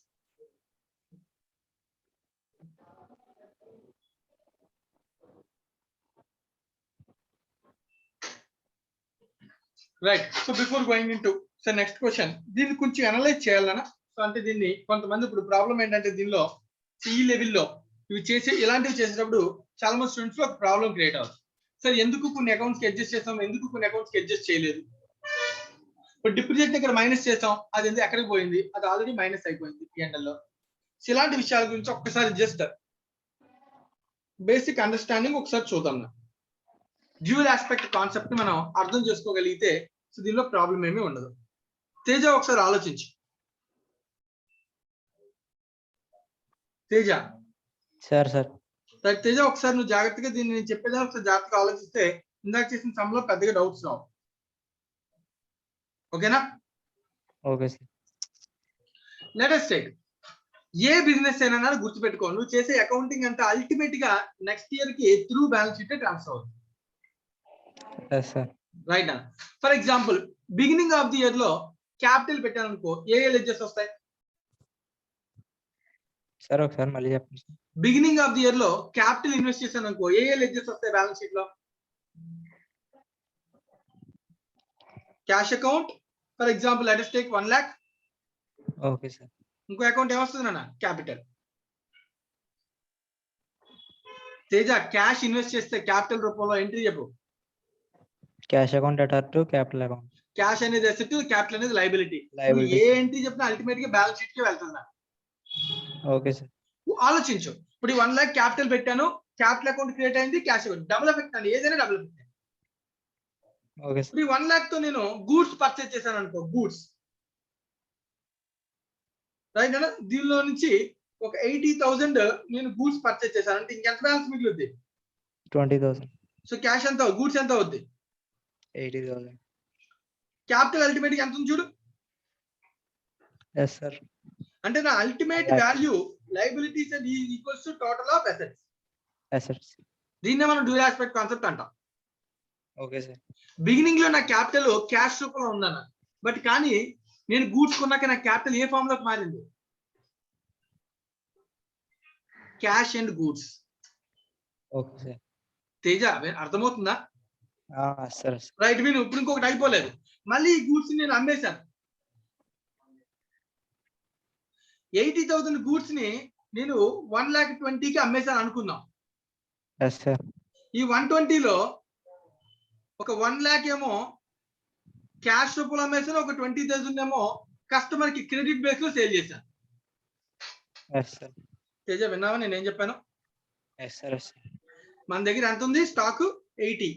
Right. So before going into so next question, దీన్ని కొంచెం అనలైజ్ చేయాలన్నా. సో అంటే దీన్ని కొంతమంది ఇప్పుడు ప్రాబ్లం ఏంటంటే దీనిలో ఈ లెవెల్లో ఇవి చేసే ఇలాంటివి చేసేటప్పుడు చాలా మంది స్టూడెంట్స్ లో ఒక ప్రాబ్లం క్రియేట్ అవుతుంది. సార్ ఎందుకు కొన్ని అకౌంట్స్ కి అడ్జస్ట్ చేస్తాం, ఎందుకు కొన్ని అకౌంట్స్ కి అడ్జస్ట్ చేయలేదు. ఇప్పుడు డిప్రిసియేషన్ ఇక్కడ మైనస్ చేస్తాం, అది ఎందుకు ఎక్కడికి పోయింది, అది ఆల్రెడీ మైనస్ అయిపోయింది P&L లో. సో ఇలాంటి విషయాల గురించి ఒక్కసారి జస్ట్ బేసిక్ అండర్స్టాండింగ్ ఒకసారి చూద్దాం. డ్యూయల్ ఆస్పెక్ట్ కాన్సెప్ట్ మనం అర్థం చేసుకోగలిగితే సో దీనిలో ప్రాబ్లం ఏమీ ఉండదు. తేజ ఒకసారి ఆలోచించు. తేజ సార్. తేజ ఒకసారి నువ్వు జాగ్రత్తగా దీన్ని నేను చెప్పేదా ఒకసారి జాగ్రత్తగా ఆలోచిస్తే ఇందాక చేసిన సమ్లో పెద్దగా డౌట్స్ రావు. ఓకేనా? Okay sir. Let us take ఏ బిజినెస్ అయినా గుర్తుపెట్టుకో, నువ్వు చేసే అకౌంటింగ్ అంతా అల్టిమేట్ గా నెక్స్ట్ ఇయర్ కి త్రూ బ్యాలెన్స్ షీట్ ట్రాన్స్ఫర్ అవుతుంది. రైట్ అన్న. For example beginning of the year లో క్యాపిటల్ పెట్టాను అనుకో, ఏ లెడ్జెస్ వస్తాయి సార్? ఒకసారి మళ్ళీ చెప్పండి sir. Beginning of the year లో క్యాపిటల్ ఇన్వెస్ట్ చేశాను అనుకో, ఏ లెడ్జెస్ వస్తాయి బ్యాలెన్స్ షీట్ లో? Cash account for example let us take 1 lakh. Okay sir. ఇంకో అకౌంట్ ఏమొస్తుంది నాన్న? క్యాపిటల్. తేజ క్యాష్ ఇన్వెస్ట్ చేస్తే క్యాపిటల్ రూపంలో ఎంట్రీ చెప్పు. Cash account attach to capital account. Cash అనేది అసెట్, క్యాపిటల్ అనేది లయబిలిటీ. ఏ ఎంట్రీ చెప్పినా అల్టిమేట్ గా బ్యాలెన్స్ షీట్ కి వెళ్తుంది. Okay sir. ఆలోచించు, ఇప్పుడు 1 lakh క్యాపిటల్ పెట్టాను, క్యాపిటల్ అకౌంట్ క్రియేట్ అయింది, క్యాష్ అకౌంట్ డబుల్ ఎఫెక్ట్ అండి, ఏదైనా డబుల్ ఎఫెక్ట్. Okay sir. ఇప్పుడు 1 lakh తో నేను గూడ్స్ పర్చేస్ చేశాను అనుకో, గూడ్స్ రైట్ అన్న. దీనిలో నుంచి ఒక 80,000 నేను గూడ్స్ పర్చేస్ చేశాను అంటే ఇంకెంత బ్యాలెన్స్ మిగులుద్ది? 20,000. సో క్యాష్ ఎంత, గూడ్స్ ఎంత అవుద్ది? 80,000. క్యాపిటల్ అల్టిమేట్ గా ఎంత ఉంది చూడు. Yes sir. అంటే నా ultimate value liabilities and equals to total of assets. దీన్నే మనం డ్యూయల్ ఆస్పెక్ట్ కాన్సెప్ట్ అంటాం. Okay sir. బిగినింగ్ లో నా క్యాపిటల్ క్యాష్ రూపంలో ఉందన్న, బట్ కానీ నేను గూడ్స్ కొన్నాక నా క్యాపిటల్ ఏ ఫామ్ లోకి మారింది? Cash and goods. Okay sir. Teja అర్థమవుతుందా? సరే. రైట్. నేను ఇప్పుడు ఇంకొకటి అయిపోలేదు, మళ్ళీ ఈ గూడ్స్ నేను అమ్మేశాను. 80,000 గూడ్స్ ని నేను 1,20,000కి అమ్మేశాను అనుకుందాం. ఈ 120లో ఒక 1 lakh ఏమో క్యాష్ రూపంలో అమ్మేశాను, ఒక 20,000 ఏమో కస్టమర్ కి క్రెడిట్ బేస్ లో సేల్ చేశాను. తేజ విన్నావా నేను ఏం చెప్పాను? మన దగ్గర ఎంత ఉంది స్టాక్? 80.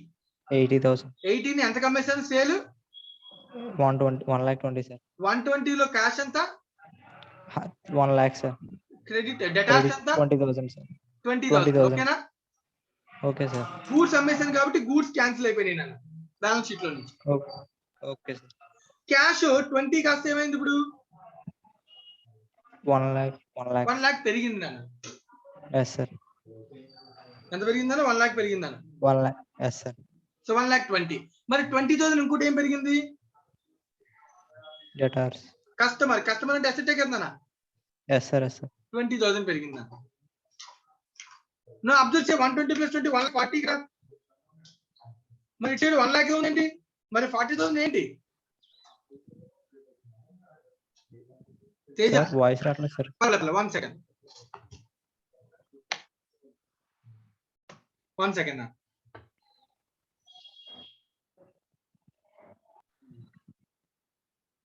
80,000. 80 ని ఎంత కమ్మేశాను సేల్? 120 sir. 120 లో క్యాష్ ఎంత? 1 lakh sir. క్రెడిట్ డెటార్స్ ఎంత? 20,000 sir. 20,000 ఓకేనా? Okay sir. గూడ్స్ అమ్మేశాను కాబట్టి గూడ్స్ క్యాన్సిల్ అయిపోయినాయి నాన్న బ్యాలెన్స్ షీట్ లో నుంచి. Okay sir. క్యాష్ 20 కాస్త ఏమైంది ఇప్పుడు? 1 lakh. 1 lakh పెరిగింది నాన్న. Yes sir. ఎంత పెరిగిందన్న? 1 lakh పెరిగిందన్న. 1 lakh. Yes sir. So 1,20,000. మరి 20,000 ఇంకోటి ఏం పెరిగింది? Debtors. కస్టమర్ అంటే అసెట్ కదా నాన్న. Yes sir. 20,000 పెరిగిందన్న. నువ్వు అబ్జర్వ్ చేయ 120 + 20 140 కదా. మరి ఇటు 1 lakh ఉందండి. మరి 40,000 ఏంటి? తేజ వాయిస్ రావట్లేదు సార్. 1 second. 1 second.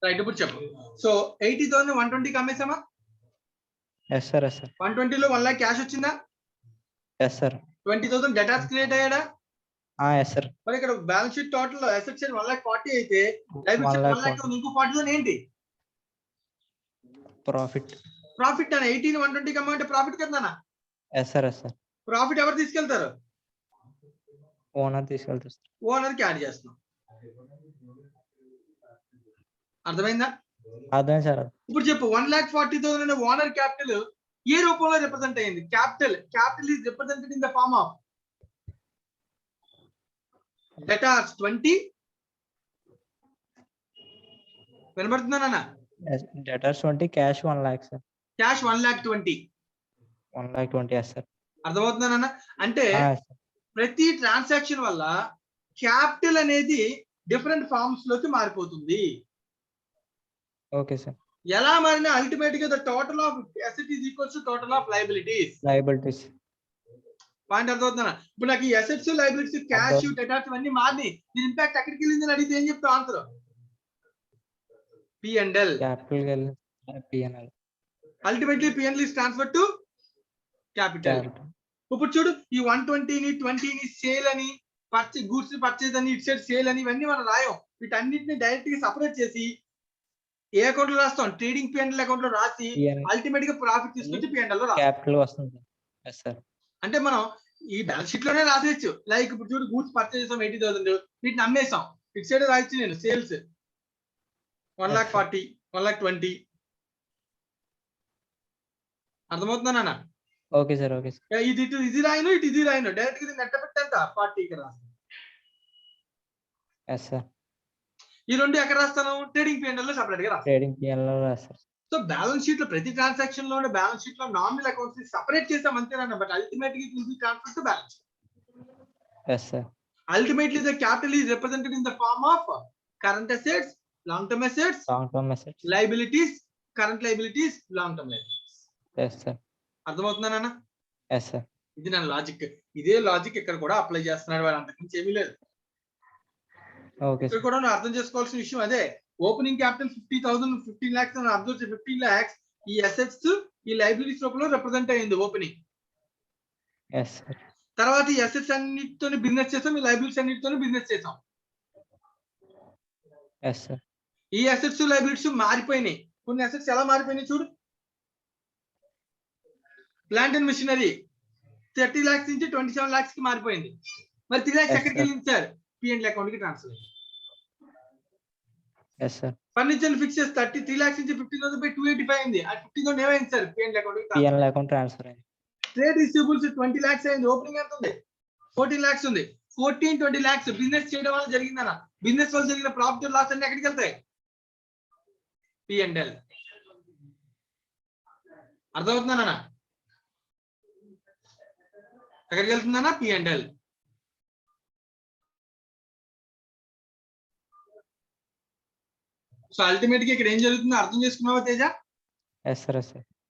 రైట్ ఇప్పుడు చెప్పు. సో 80,000 120 అమ్మేసామా? Yes sir. 120 లో 1 lakh క్యాష్ వచ్చిందా? Yes sir. 20,000 డెటార్స్ క్రియేట్ అయ్యాడా? Yes sir. మరి ఇక్కడ బ్యాలెన్స్ షీట్ టోటల్ అసెట్స్ 1,40,000 అయితే లయబిలిటీ 1,00,000 ఉంది. ఇంకో 40,000 ఏంటి? ప్రాఫిట్ అన్న. 80 120 అమ్మంటే ప్రాఫిట్ కదా అన్న. Yes sir. ప్రాఫిట్ ఎవరు తీసుకెళ్తారు? ఓనర్ తీసుకెళ్తారు. ఓనర్ కి యాడ్ చేస్తున్నాం. అర్థమైందా? అర్థమైంది సార్. ఇప్పుడు చెప్పు 1,40,000 అనే ఓనర్ క్యాపిటల్ ఏ రూపంలో రిప్రజెంట్ అయ్యింది? Capital is represented in the form of debtors 20. వినబడుతుందన్న? Debtors 20, cash 1 lakh sir. Cash 1,20,000. 1,20,000 yes sir. అర్థమవుతుందన్న? అంటే ప్రతి ట్రాన్సాక్షన్ వల్ల క్యాపిటల్ అనేది డిఫరెంట్ ఫార్మ్స్ లోకి మారిపోతుంది. Okay sir. ఎలా మారినా అల్టిమేట్ గా the total of asset is equals to total of liabilities. Point అర్థమవుతుందా? ఇప్పుడు నాకు ఈ అసెట్స్ లయబిలిటీస్ క్యాష్ డెటార్స్ ఇవన్నీ మారినాయి. దీని ఇంపాక్ట్ ఎక్కడికి వెళ్ళిందని అడిగితే ఏం చెప్తావు answer? P&L. Ultimately P&L is transfer to capital. ఇప్పుడు చూడు ఈ 120ని 20ని సేల్ అని గూడ్స్ పర్చేజ్ అని ఇటు సైడ్ సేల్ అని ఇవన్నీ మనం రాయం. వీటన్నిటిని డైరెక్ట్ గా సపరేట్ చేసి ఏ అకౌంట్ లో రాస్తాం? ట్రేడింగ్ P&L అకౌంట్ లో రాసి అల్టిమేట్ గా ప్రాఫిట్ తీసుకొచ్చి P&L లో రాస్తాం. అంటే మనం ఈ బ్యాలెన్స్ షీట్ లోనే రాసేయచ్చు. లైక్ ఇప్పుడు చూడు గూడ్స్ పర్చేజ్ చేసాం 80,000, వీటిని అమ్మేసాం. ఇటు సైడ్ రాయొచ్చు నేను సేల్స్ 1,40,000 1,20,000. అర్థమవుతుందా? Okay sir. ఇది రాయను ఇటు ఇది రాయను, డైరెక్ట్ గా నెట్ ఎఫెక్ట్ ఎంత 40 ఇక్కడ రాస్తాను. ఈ రెండు ఎక్కడ రాస్తాను? ట్రేడింగ్ P&L లో సెపరేట్ గా రాస్తాను. సో బ్యాలెన్స్ షీట్ లో ప్రతి ట్రాన్సాక్షన్ లో బ్యాలెన్స్ షీట్ లో నామినల్ అకౌంట్స్ ని సెపరేట్ చేసాం అంతేనా? But ultimately it will be transferred to balance sheet. Ultimately the capital is represented in the form of current assets, long term assets, liabilities, current liabilities, long term liabilities. అర్థమవుతుందా నాన్న? ఇది నా logic. ఇదే logic ఇక్కడ కూడా apply చేస్తున్నాడు. వాడు అంతకుమించి ఏమీ లేదు. ఇక్కడ కూడా నువ్వు అర్థం చేసుకోవాల్సిన విషయం అదే. ఓపెనింగ్ క్యాపిటల్ 50,000 15 lakhs అని అబ్జర్వ్ చేసి 15 lakhs ఈ అసెట్స్ ఈ లైబిలిటీస్ రూపంలో రిప్రజెంట్ అయ్యింది ఓపెనింగ్. తర్వాత ఈ అసెట్స్ అన్నిటితో బిజినెస్ చేసాం, ఈ లైబిలిటీస్ అన్నిటితో బిజినెస్ చేసాం. ఈ అసెట్స్ లైబిలిటీస్ మారిపోయినాయి. కొన్ని అసెట్స్ ఎలా మారిపోయినాయి చూడు. ప్లాంట్ అండ్ మిషనరీ 30 lakhs నుంచి 27 lakhs కి మారిపోయింది. మరి 3 lakhs ఎక్కడికి వెళ్ళింది సార్? P&L అకౌంట్ కి ట్రాన్స్ఫర్ అయింది. ఫర్నిచర్ అండ్ ఫిక్చర్స్ 3 lakhs నుంచి 15,000 బై 285 అయింది. ఆ 15,000 ఏమైంది సార్? P&L అకౌంట్ ట్రాన్స్ఫర్ అయింది. ట్రేడ్ రిసీవబుల్స్ 20 lakhs అయింది. ఓపెనింగ్ ఎంత ఉంది? 14 lakhs ఉంది. 14-20 lakhs బిజినెస్ చేయడం వల్ల జరిగిందన్న. బిజినెస్ వల్ల జరిగిన ప్రాఫిట్ లాస్ అన్ని ఎక్కడికి వెళ్తాయి? P&L. అర్థమవుతుందన్న? ఎక్కడికి వెళ్తుందన్న? P&L. సో అల్టిమేట్ గా ఇక్కడ ఏం జరుగుతుందో అర్థం చేసుకున్నావా తేజ?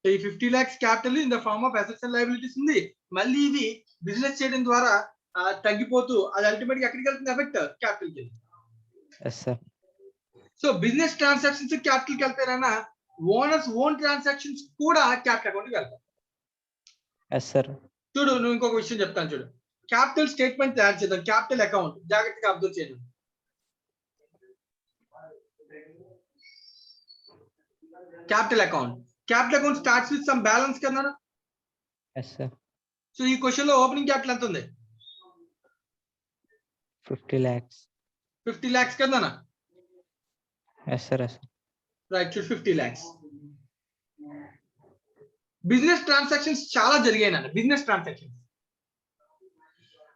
ఈ 50 lakhs capital in the form of assets and liabilities ఉంది. మళ్ళీ ఇది బిజినెస్ చేయడం ద్వారా తగ్గిపోతూ అది అల్టిమేట్ గా ఎక్కడికి వెళ్తుంది? ఎఫెక్ట్ క్యాపిటల్ కి. సో బిజినెస్ ట్రాన్సాక్షన్స్ క్యాపిటల్ కి వెళ్తారన్నా, ఓనర్స్ ఓన్ ట్రాన్సాక్షన్స్ కూడా క్యాపిటల్ అకౌంట్ కి వెళ్తాయి. చూడు నువ్వు ఇంకొక విషయం చెప్తాను చూడు. క్యాపిటల్ స్టేట్మెంట్ తయారు చేద్దాం. క్యాపిటల్ అకౌంట్ జాగ్రత్తగా అబ్జర్వ్ చేయండి. Capital account starts with some balance కదా. Yes, sir. సో ఈ క్వశ్చన్ లో ఓపెనింగ్ క్యాపిటల్ ఎంత ఉంది? 50 lakhs. 50 lakhs కదా. Yes, sir. Yes, sir. Right, 50 lakhs. Business transactions చాలా జరిగాయి నాన్న. బిజినెస్ ట్రాన్సాక్షన్స్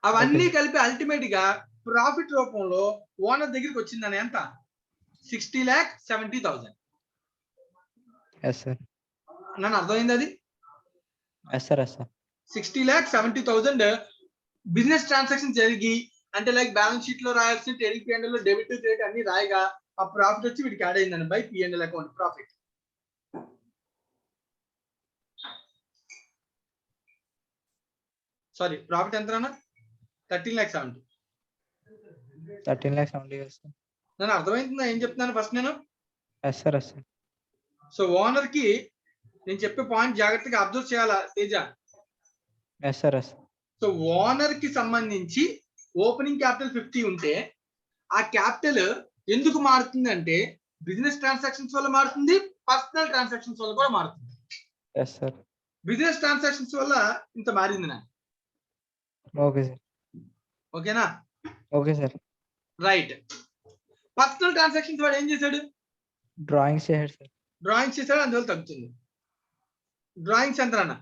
అవన్నీ కలిపి అల్టిమేట్ గా ప్రాఫిట్ రూపంలో ఓనర్ దగ్గరికి వచ్చిందని ఎంత? 60,70,000. Yes, sir. నన్ను అర్థమైంది అది? Yes, sir. Yes, sir. 60,70,000 business transaction జరిగి, అంటే లైక్ బ్యాలెన్స్ షీట్ లో రాయాల్సిన ట్రేడింగ్ P&L లో డెబిట్ క్రెడిట్ అన్ని రాయగా ఆ ప్రాఫిట్ వచ్చి వీడికి యాడ్ అయిందని by P&L account profit. Sorry, profit ఎంత అన్న? 13,70,000. 13,70,000. Yes, sir. నన్ను అర్థమైందా ఏం చెప్తున్నాను ఫస్ట్ నేను? Yes, sir. Yes, sir. So owner కి నేను చెప్పే పాయింట్ జాగ్రత్తగా అబ్జర్వ్ చేయాలా Teja? Yes, sir. Yes, sir. So owner కి సంబంధించి ఓపెనింగ్ క్యాపిటల్ 50 ఉంటే ఆ క్యాపిటల్ ఎందుకు మారుతుంది అంటే బిజినెస్ ట్రాన్సాక్షన్స్ వల్ల మారుతుంది, పర్సనల్ ట్రాన్సాక్షన్స్ వల్ల కూడా మారుతుంది. Yes, sir. బిజినెస్ ట్రాన్సాక్షన్స్ వల్ల ఇంత మారింది నా. Okay, sir. ఓకేనా? Okay, sir. Right. Personal transactions వాడు ఏం చేశాడు? Drawings here, sir. డ్రాయింగ్స్ చేశాడు, అందువల్ల తగ్గుతుంది. డ్రాయింగ్స్ ఎంత అన్న?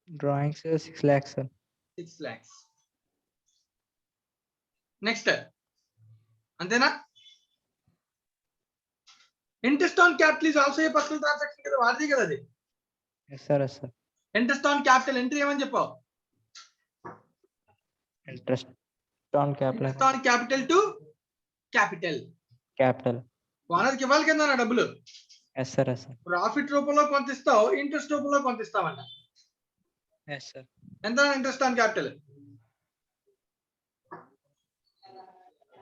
Drawings 6 lakhs, sir. 6 lakhs. Next అంతేనా? Interest on capital is also a personal transaction కదా, వాడిది కదా అది. Yes, sir. Yes, sir. Interest on capital entry ఏమని చెప్పావు? Interest on capital. Interest on capital to capital. Capital. ఓనర్కి ఇవ్వాలి కదా నా డబ్బులు. Yes, sir. Yes, sir. Profit రూపంలో కొంత ఇస్తావు, ఇంట్రెస్ట్ రూపంలో కొంత ఇస్తామంట. Yes, sir. ఎంత interest on capital?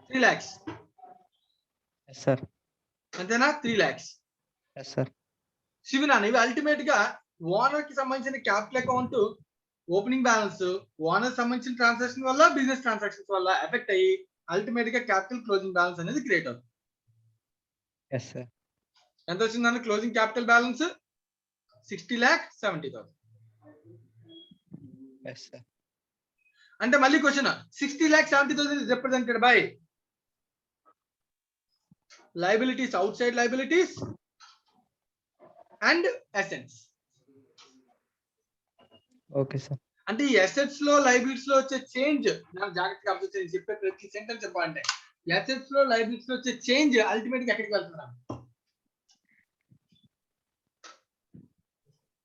3 lakhs. Yes, sir. అంతేనా? 3 lakhs. Yes, sir. శివనాన్ ఇవి అల్టిమేట్ గా ఓనర్ కి సంబంధించిన capital account opening balance owner సంబంధించిన ట్రాన్సాక్షన్ వల్ల బిజినెస్ ట్రాన్సాక్షన్స్ వల్ల ఎఫెక్ట్ అయ్యి అల్టిమేట్ గా క్యాపిటల్ క్లోజింగ్ బ్యాలెన్స్ అనేది క్రియేట్ అవుతుంది. Yes, sir. ఎంత వచ్చిందని closing capital balance? 60,70,000. Yes, sir. అంటే మళ్ళీ question, 60,70,000 is represented by liabilities, outside liabilities and assets. Okay, sir. అంటే ఈ అసెట్స్ లో లైబిలిటీస్ లో వచ్చే చేంజ్ నాకు జాగ్రత్తగా అబ్జర్వ్ చేయండి. చెప్పే ప్రతి సెంటెన్స్ చెప్పాలంటే అసెట్స్ లో లైబిలిటీస్ లో వచ్చే చేంజ్ అల్టిమేట్ గా ఎక్కడికి వెళ్తున్నాను?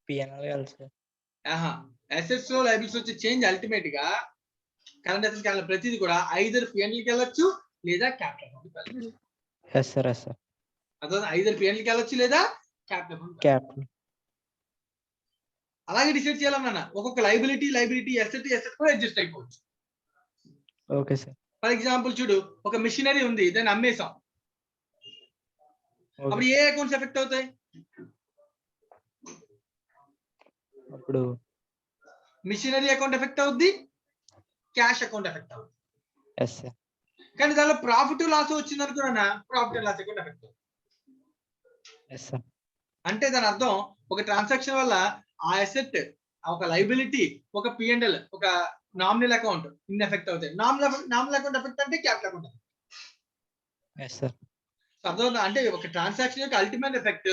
P&L, sir. ఆహా, అసెట్స్ లో లైబిలిటీస్ వచ్చే చేంజ్ అల్టిమేట్ గా కరెంట్ అసెట్స్ కి ప్రతిది కూడా ఐదర్ P&L కి వెళ్ళొచ్చు లేదా క్యాపిటల్ అకౌంట్ కి వెళ్ళొచ్చు. Yes, sir. Yes, sir. అదే ఐదర్ P&L కి వెళ్ళొచ్చు లేదా క్యాపిటల్ అకౌంట్. Capital. అలాగే డిసైడ్ చేయాలన్నా ఒక్కొక్క లైబిలిటీ అసెట్ కూడా అడ్జస్ట్ అయిపోవచ్చు. Okay, sir. ఫర్ ఎగ్జాంపుల్ చూడు, ఒక మిషనరీ ఉంది, దాన్ని అమ్మేసాం, అప్పుడు Okay. ఏ అకౌంట్స్ ఎఫెక్ట్ అవుతాయి? అప్పుడు మిషనరీ అకౌంట్ ఎఫెక్ట్ అవుద్ది, క్యాష్ అకౌంట్ ఎఫెక్ట్ అవుద్ది. yes, sir. కానీ దానిలో ప్రాఫిట్ లాస్ వచ్చింది అనుకున్నా, profit and loss account effect అవుతుంది. Yes, sir. అంటే దాని అర్థం ఒక ట్రాన్సాక్షన్ వల్ల ఆ అసెట్, ఒక లైబిలిటీ, ఒక P&L, ఒక నామినల్ అకౌంట్ ఇన్ ఎఫెక్ట్ అవుతాయి. నామినల్ అకౌంట్ ఎఫెక్ట్ అంటే క్యాపిటల్ అకౌంట్. Yes, sir. అర్థం అంటే ఒక ట్రాన్సాక్షన్ యొక్క అల్టిమేట్ ఎఫెక్ట్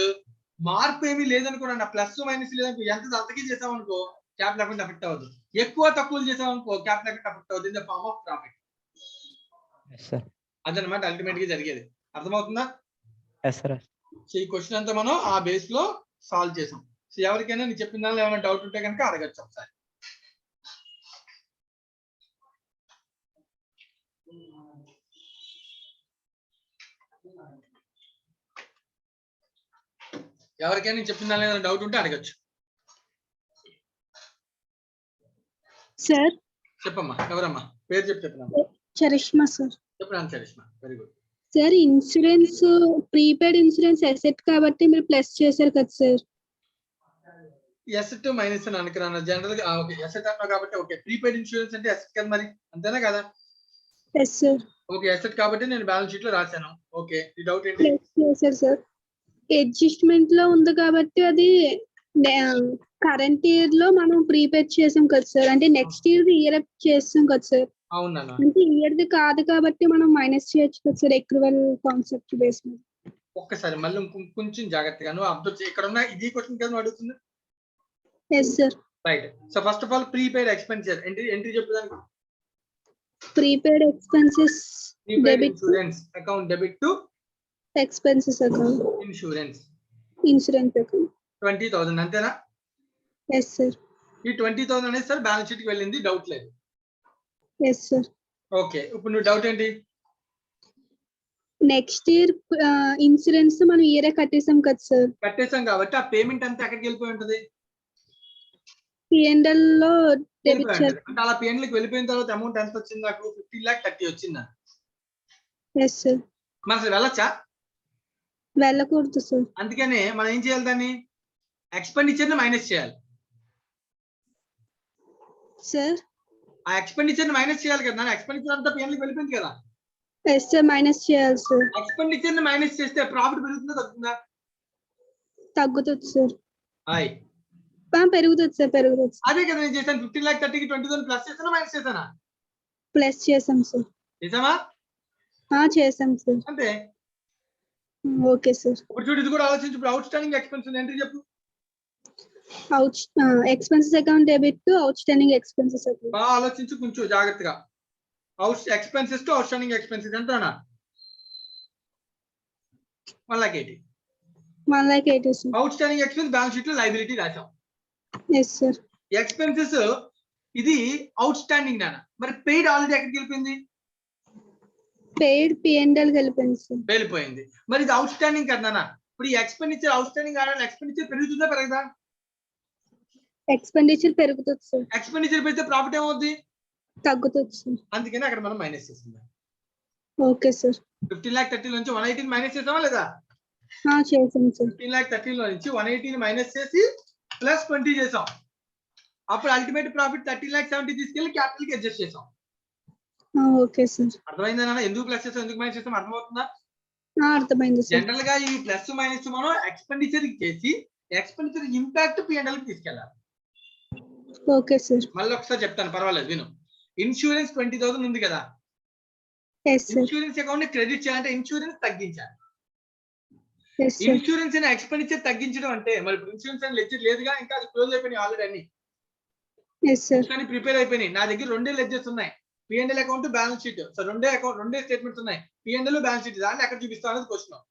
మార్పు ఏమీ లేదనుకోండి, ప్లస్ మైనస్ లేదనుకో, ఎంత అంతకీ చేసామనుకో క్యాపిటల్ అకౌంట్ ఎఫెక్ట్ అవుతుంది. ఎక్కువ తక్కువలు చేసామనుకో క్యాపిటల్ అకౌంట్ ఎఫెక్ట్ అవుతుంది in the form of profit. Yes, sir. అదనమాట అల్టిమేట్ గా జరిగేది. అర్థమవుతుందా? Yes, sir. సో ఈ క్వశ్చన్ అంతా మనం ఆ బేస్ లో సాల్వ్ చేసాం. సో ఎవరికైనా నేను చెప్పిన దానిలో ఏమైనా డౌట్ ఉంటే కనుక అడగచ్చు ఒకసారి. ఎవరికైనా నేను చెప్పిన దానిలో ఏమైనా డౌట్ ఉంటే అడగచ్చు. సార్ చెప్పమ్మా, ఎవరమ్మా? పేరు చెప్పినా. చరిష్మా సార్. చెప్పినాను Charishma, very good. Sir insurance prepaid insurance asset కాబట్టి మీరు ప్లస్ చేశారు కదా సార్. ఎసెట్ మైనస్ అని అనుకున్నాను జనరల్ గా. ఓకే ఎసెట్ అన్నా కాబట్టి ఓకే. ప్రీపెయిడ్ ఇన్సూరెన్స్ అంటే ఎసెట్ కదా మరి, అంతేనా కదా? Yes sir. ఓకే ఎసెట్ కాబట్టి నేను బ్యాలెన్స్ షీట్ లో రాశాను. ఓకే ఈ డౌట్ ఏంటి? ప్లస్ చేశారు సార్. అడ్జస్ట్మెంట్ లో ఉంది కాబట్టి అది కరెంట్ ఇయర్ లో మనం ప్రీపేడ్ చేసాం కదా సార్, అంటే నెక్స్ట్ ఇయర్ ఇయర్ అప్ చేస్తాం కదా సార్. అవునన్నా. అంటే ఇయర్ ది కాదు కాబట్టి మనం మైనస్ చేయొచ్చు కదా సార్ ఎక్వివల్ కాన్సెప్ట్ బేస్ మీద. ఒక్కసారి మళ్ళీ కొంచెం జాగ్రత్తగా నువ్వు అబ్జర్వ్ చేయి. ఇక్కడ ఉన్న ఇది క్వశ్చన్ కదా నువ్వు అడుగుతుంది. Yes sir. Right. So first of all prepaid expenses entry చెప్పుదానికి. Prepaid expenses prepaid debit insurance account debit to expenses account insurance insurance account 20,000 అంతేనా? Yes sir. ఈ 20,000 అనేది సార్ బ్యాలెన్స్ షీట్ కి వెళ్ళింది, డౌట్ లేదు. Yes sir. ఓకే ఇప్పుడు నువ్వు doubt ఏంటి? నెక్స్ట్ ఇయర్ ఇన్సూరెన్స్ మనం ఇయరే కట్టేసాం కదా సార్. కట్టేసాం కాబట్టి ఆ పేమెంట్ అంతా ఎక్కడికి వెళ్ళిపోయి ఉంటది? పిఎన్ఎల్ లో డెబిట్ వెళ్ళిపోయి ఉంటది. చేస్తాం. అంటే అలా PNL కి వెళ్ళిపోయిన తర్వాత అమౌంట్ ఎంత వచ్చింది నాకు? 15,30,000 వచ్చింది నాకు. Yes sir. మనం అసలు వెళ్ళొచ్చా? వెళ్ళకూడదు సార్. అందుకనే మనం ఏం చేయాలి, దాన్ని ఎక్స్పెండిచర్ ని మైనస్ చేయాలి. సార్. ఆ ఎక్స్పెండిచర్ ని మైనస్ చేయాలి కదా. ఎక్స్పెండిచర్ అంతా PNL కి వెళ్ళిపోయింది కదా. ఎస్ సార్ మైనస్ చేయాలి సార్. ఎక్స్పెండిచర్ ని మైనస్ చేస్తే ప్రాఫిట్ పెరుగుతుందా తగ్గుతుందా? తగ్గుతుంది సార్. హాయ్ పెరుగుతుంది సార్, పెరుగుతుంది సార్. అదే కదా నేను చేశాను. 15,30,000కి 20,000 ప్లస్ చేసానా మైనస్ చేశానా? ప్లస్ చేసాం సార్. నిజమా? చేసాం సార్. అంతే. Okay sir. ఇప్పుడు చూడు ఇది కూడా ఆలోచించు. ఇప్పుడు అవుట్ స్టాండింగ్ ఎక్స్పెన్సెస్ ఎంట్రీ చెప్పు. Expenses account debit to outstanding expenses account. బాగా ఆలోచించు కొంచెం జాగ్రత్తగా. Expenses to outstanding expenses ఎంతనా? 1,80,000. 1,80,000 sir. Outstanding expense balance sheet లో లైబిలిటీ రాసాం. Yes sir. ఎక్స్పెన్సెస్ ఇది అవుట్ స్టాండింగ్ నాన్న. మరి పెయిడ్ ఆల్రెడీ ఎక్కడికి వెళ్ళిపోయింది? పెయిడ్ పిఎన్ఎల్ వెళ్ళిపోయింది సార్. వెళ్ళిపోయింది. మరి ఇది అవుట్ స్టాండింగ్ కదా. ఇప్పుడు ఈ ఎక్స్పెండిచర్ అవుట్ స్టాండింగ్ ఆడాలి. ఎక్స్పెండిచర్ పెరుగుతుందా పెరగదా? ఎక్స్పెండిచర్ పెరుగుతుంది సార్. ఎక్స్పెండిచర్ పెరిగితే ప్రాఫిట్ ఏమవుద్ది? తగ్గుతుంది సార్. అందుకని అక్కడ మనం మైనస్ చేసింది. Okay sir. 15,30,000 నుంచి 180 మైనస్ చేసామా లేదా? చేసాం సార్. 15,30,000 లో నుంచి 180 మైనస్ చేసి ప్లస్ 20 చేసాం. అప్పుడు అల్టిమేట్ ప్రాఫిట్ 30,70,000 తీసుకెళ్లి క్యాపిటల్ కి అడ్జస్ట్ చేసాం. Okay sir. అర్థమైందా నాన్న? ఎందుకు ప్లస్ చేసాం ఎందుకు మైనస్ చేసాం అర్థమవుతుందా? అర్థమైంది సార్. జనరల్ గా ఈ ప్లస్ మైనస్ మనం ఎక్స్పెండిచర్ చేసి ఎక్స్పెండిచర్ ఇంపాక్ట్ PNL కి తీసుకెళ్ళాలి. Okay sir. మళ్ళీ ఒకసారి చెప్తాను పర్వాలేదు విను. ఇన్సూరెన్స్ 20,000 ఉంది కదా. Yes sir. ఇన్సూరెన్స్ అకౌంట్ ని క్రెడిట్ చేయాలంటే ఇన్సూరెన్స్ తగ్గించాలి. Yes sir. ఇన్సూరెన్స్ అయినా ఎక్స్పెండిచర్ తగ్గించడం అంటే మరి ఇన్సూరెన్స్ అని లెడ్జర్ లేదుగా, ఇంకా అది క్లోజ్ అయిపోయినాయి ఆల్రెడీ అన్ని. Yes sir. కానీ ప్రిపేర్ అయిపోయినాయి. నా దగ్గర 2 లెడ్జర్స్ ఉన్నాయి. PNL account balance sheet. So 2 statements ఉన్నాయి. PNL balance sheet. దాన్ని ఎక్కడ చూపిస్తావు అనేది క్వశ్చన్.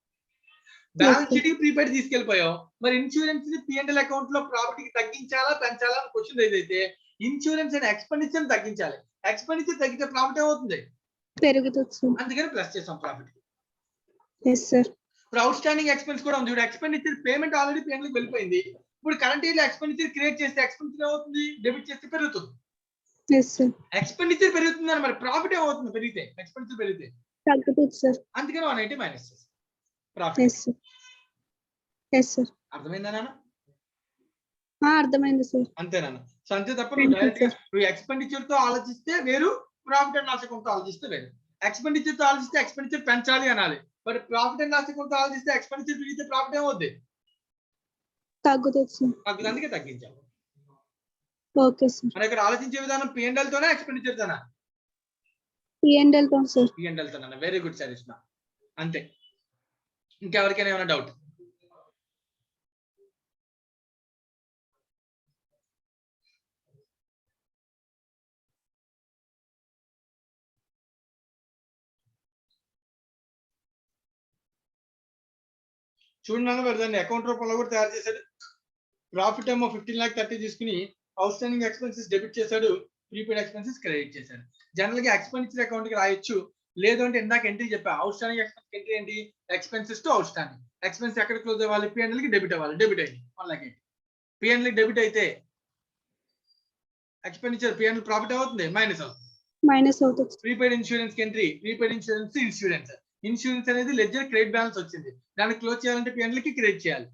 బ్యాలెన్స్ షీట్ కి ప్రీపెయిడ్ తీసుకెళ్లిపోయావు. మరి ఇన్సూరెన్స్ ని PNL అకౌంట్ లో ప్రాఫిట్ కి తగ్గించాలా పెంచాలా అని క్వశ్చన్ ఏదైతే ఇన్సూరెన్స్ అయిన ఎక్స్పెండిచర్ తగ్గించాలి. ఎక్స్పెండిచర్ తగ్గితే ప్రాఫిట్ ఏమవుతుంది? పెరుగుతుంది సార్. అందుకని ప్లస్ చేసాం ప్రాఫిట్ కి. Yes sir. ఇప్పుడు అవుట్ స్టాండింగ్ ఎక్స్పెన్స్ కూడా ఉంది. ఇప్పుడు ఎక్స్పెండిచర్ పేమెంట్ ఆల్రెడీ PNL కి వెళ్ళిపోయింది. ఇప్పుడు కరెంట్ ఇయర్ లో ఎక్స్పెండిచర్ క్రియేట్ చేస్తే ఎక్స్పెండిచర్ ఏమవుతుంది? డెబిట్ చేస్తే పెరుగుతుంది. Yes sir. ఎక్స్పెండిచర్ పెరుగుతుందని మరి ప్రాఫిట్ ఏమవుతుంది? పెరిగితే ఎక్స్పెండిచర్ పెరిగితే తగ్గుతుంది సార్. అందుకని 180 మైనస్ చేస్తాం profit. Yes sir. Yes sir. అర్థమైందా నాన్న? అర్థమైంది సార్. అంతే నాన్న. సో అంతే తప్ప నువ్వు డైరెక్ట్ గా నువ్వు ఎక్స్పెండిచర్ తో ఆలోచిస్తే వేరు, ప్రాఫిట్ అండ్ లాస్ అకౌంట్ తో ఆలోచిస్తే వేరు. ఎక్స్పెండిచర్ తో ఆలోచిస్తే ఎక్స్పెండిచర్ పెంచాలి అనాలి. But profit and loss account తో ఆలోచిస్తే ఎక్స్పెండిచర్ పెరిగితే ప్రాఫిట్ ఏమవుద్ది? తగ్గుతుంది సార్. అందుకే తగ్గించాలి. Okay sir. మన ఇక్కడ ఆలోచించే విధానం PNL తోనా ఎక్స్పెండిచర్ తోనా? పిఎన్ఎల్ తో సార్. PNL తోనా. Very good Sarishma. అంతే. ఇంకెవరికైనా ఏమైనా డౌట్? చూడండి పెడతాను. అకౌంట్ రూపంలో కూడా తయారు చేశాడు. ప్రాఫిట్ ఏమో 15,30,000 తీసుకుని అవుట్ స్టాండింగ్ ఎక్స్పెన్సెస్ డెబిట్ చేశాడు. ప్రీపెయిడ్ ఎక్స్పెన్సెస్ క్రెడిట్ చేశాడు. జనరల్ గా ఎక్స్పెండిచర్ అకౌంట్ కి రాయొచ్చు. లేదు అంటే ఇందాక ఎంట్రీ చెప్పా. అవుట్ స్టాండింగ్ ఎక్స్పెన్స్ ఎంట్రీ ఏంటి? Expenses to outstanding. Expense ఎక్కడ క్లోజ్ అవ్వాలి? PNL కి డెబిట్ అవ్వాలి. డెబిట్ అయింది 1,80,000. PNL కి డెబిట్ అయితే ఎక్స్పెండిచర్ PNL ప్రాఫిట్ అవుతుంది మైనస్ అవుతుంది. మైనస్ అవుతుంది. Prepaid insurance entry. Prepaid insurance insurance అనేది లెడ్జర్ క్రెడిట్ బ్యాలెన్స్ వచ్చింది. దాన్ని క్లోజ్ చేయాలంటే PNL కి క్రెడిట్ చేయాలి.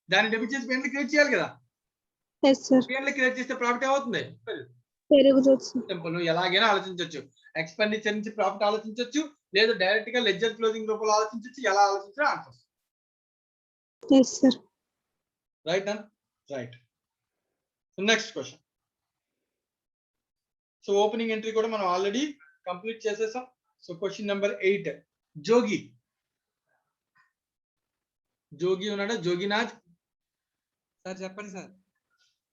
దాన్ని డెబిట్ చేసి PNL క్రెడిట్ చేయాలి కదా. Yes sir. P&L క్రియేట్ చేస్తే ప్రాఫిట్ ఏమవుతుంది? పెరుగుతుంది సార్. సింపుల్. నువ్వు ఎలాగైనా ఆలోచించవచ్చు. ఎక్స్పెండిచర్ నుంచి ప్రాఫిట్ ఆలోచించవచ్చు, లేదా డైరెక్ట్ గా లెడ్జర్ క్లోజింగ్ రూపంలో ఆలోచించవచ్చు. ఎలా ఆలోచించినా answer. Yes sir. Right and right. Next question. So opening entry కూడా మనం ఆల్రెడీ కంప్లీట్ చేసేసాం. So question number 8. జోగి ఉన్నాడా? జోగినాథ్. సార్ చెప్పండి సార్.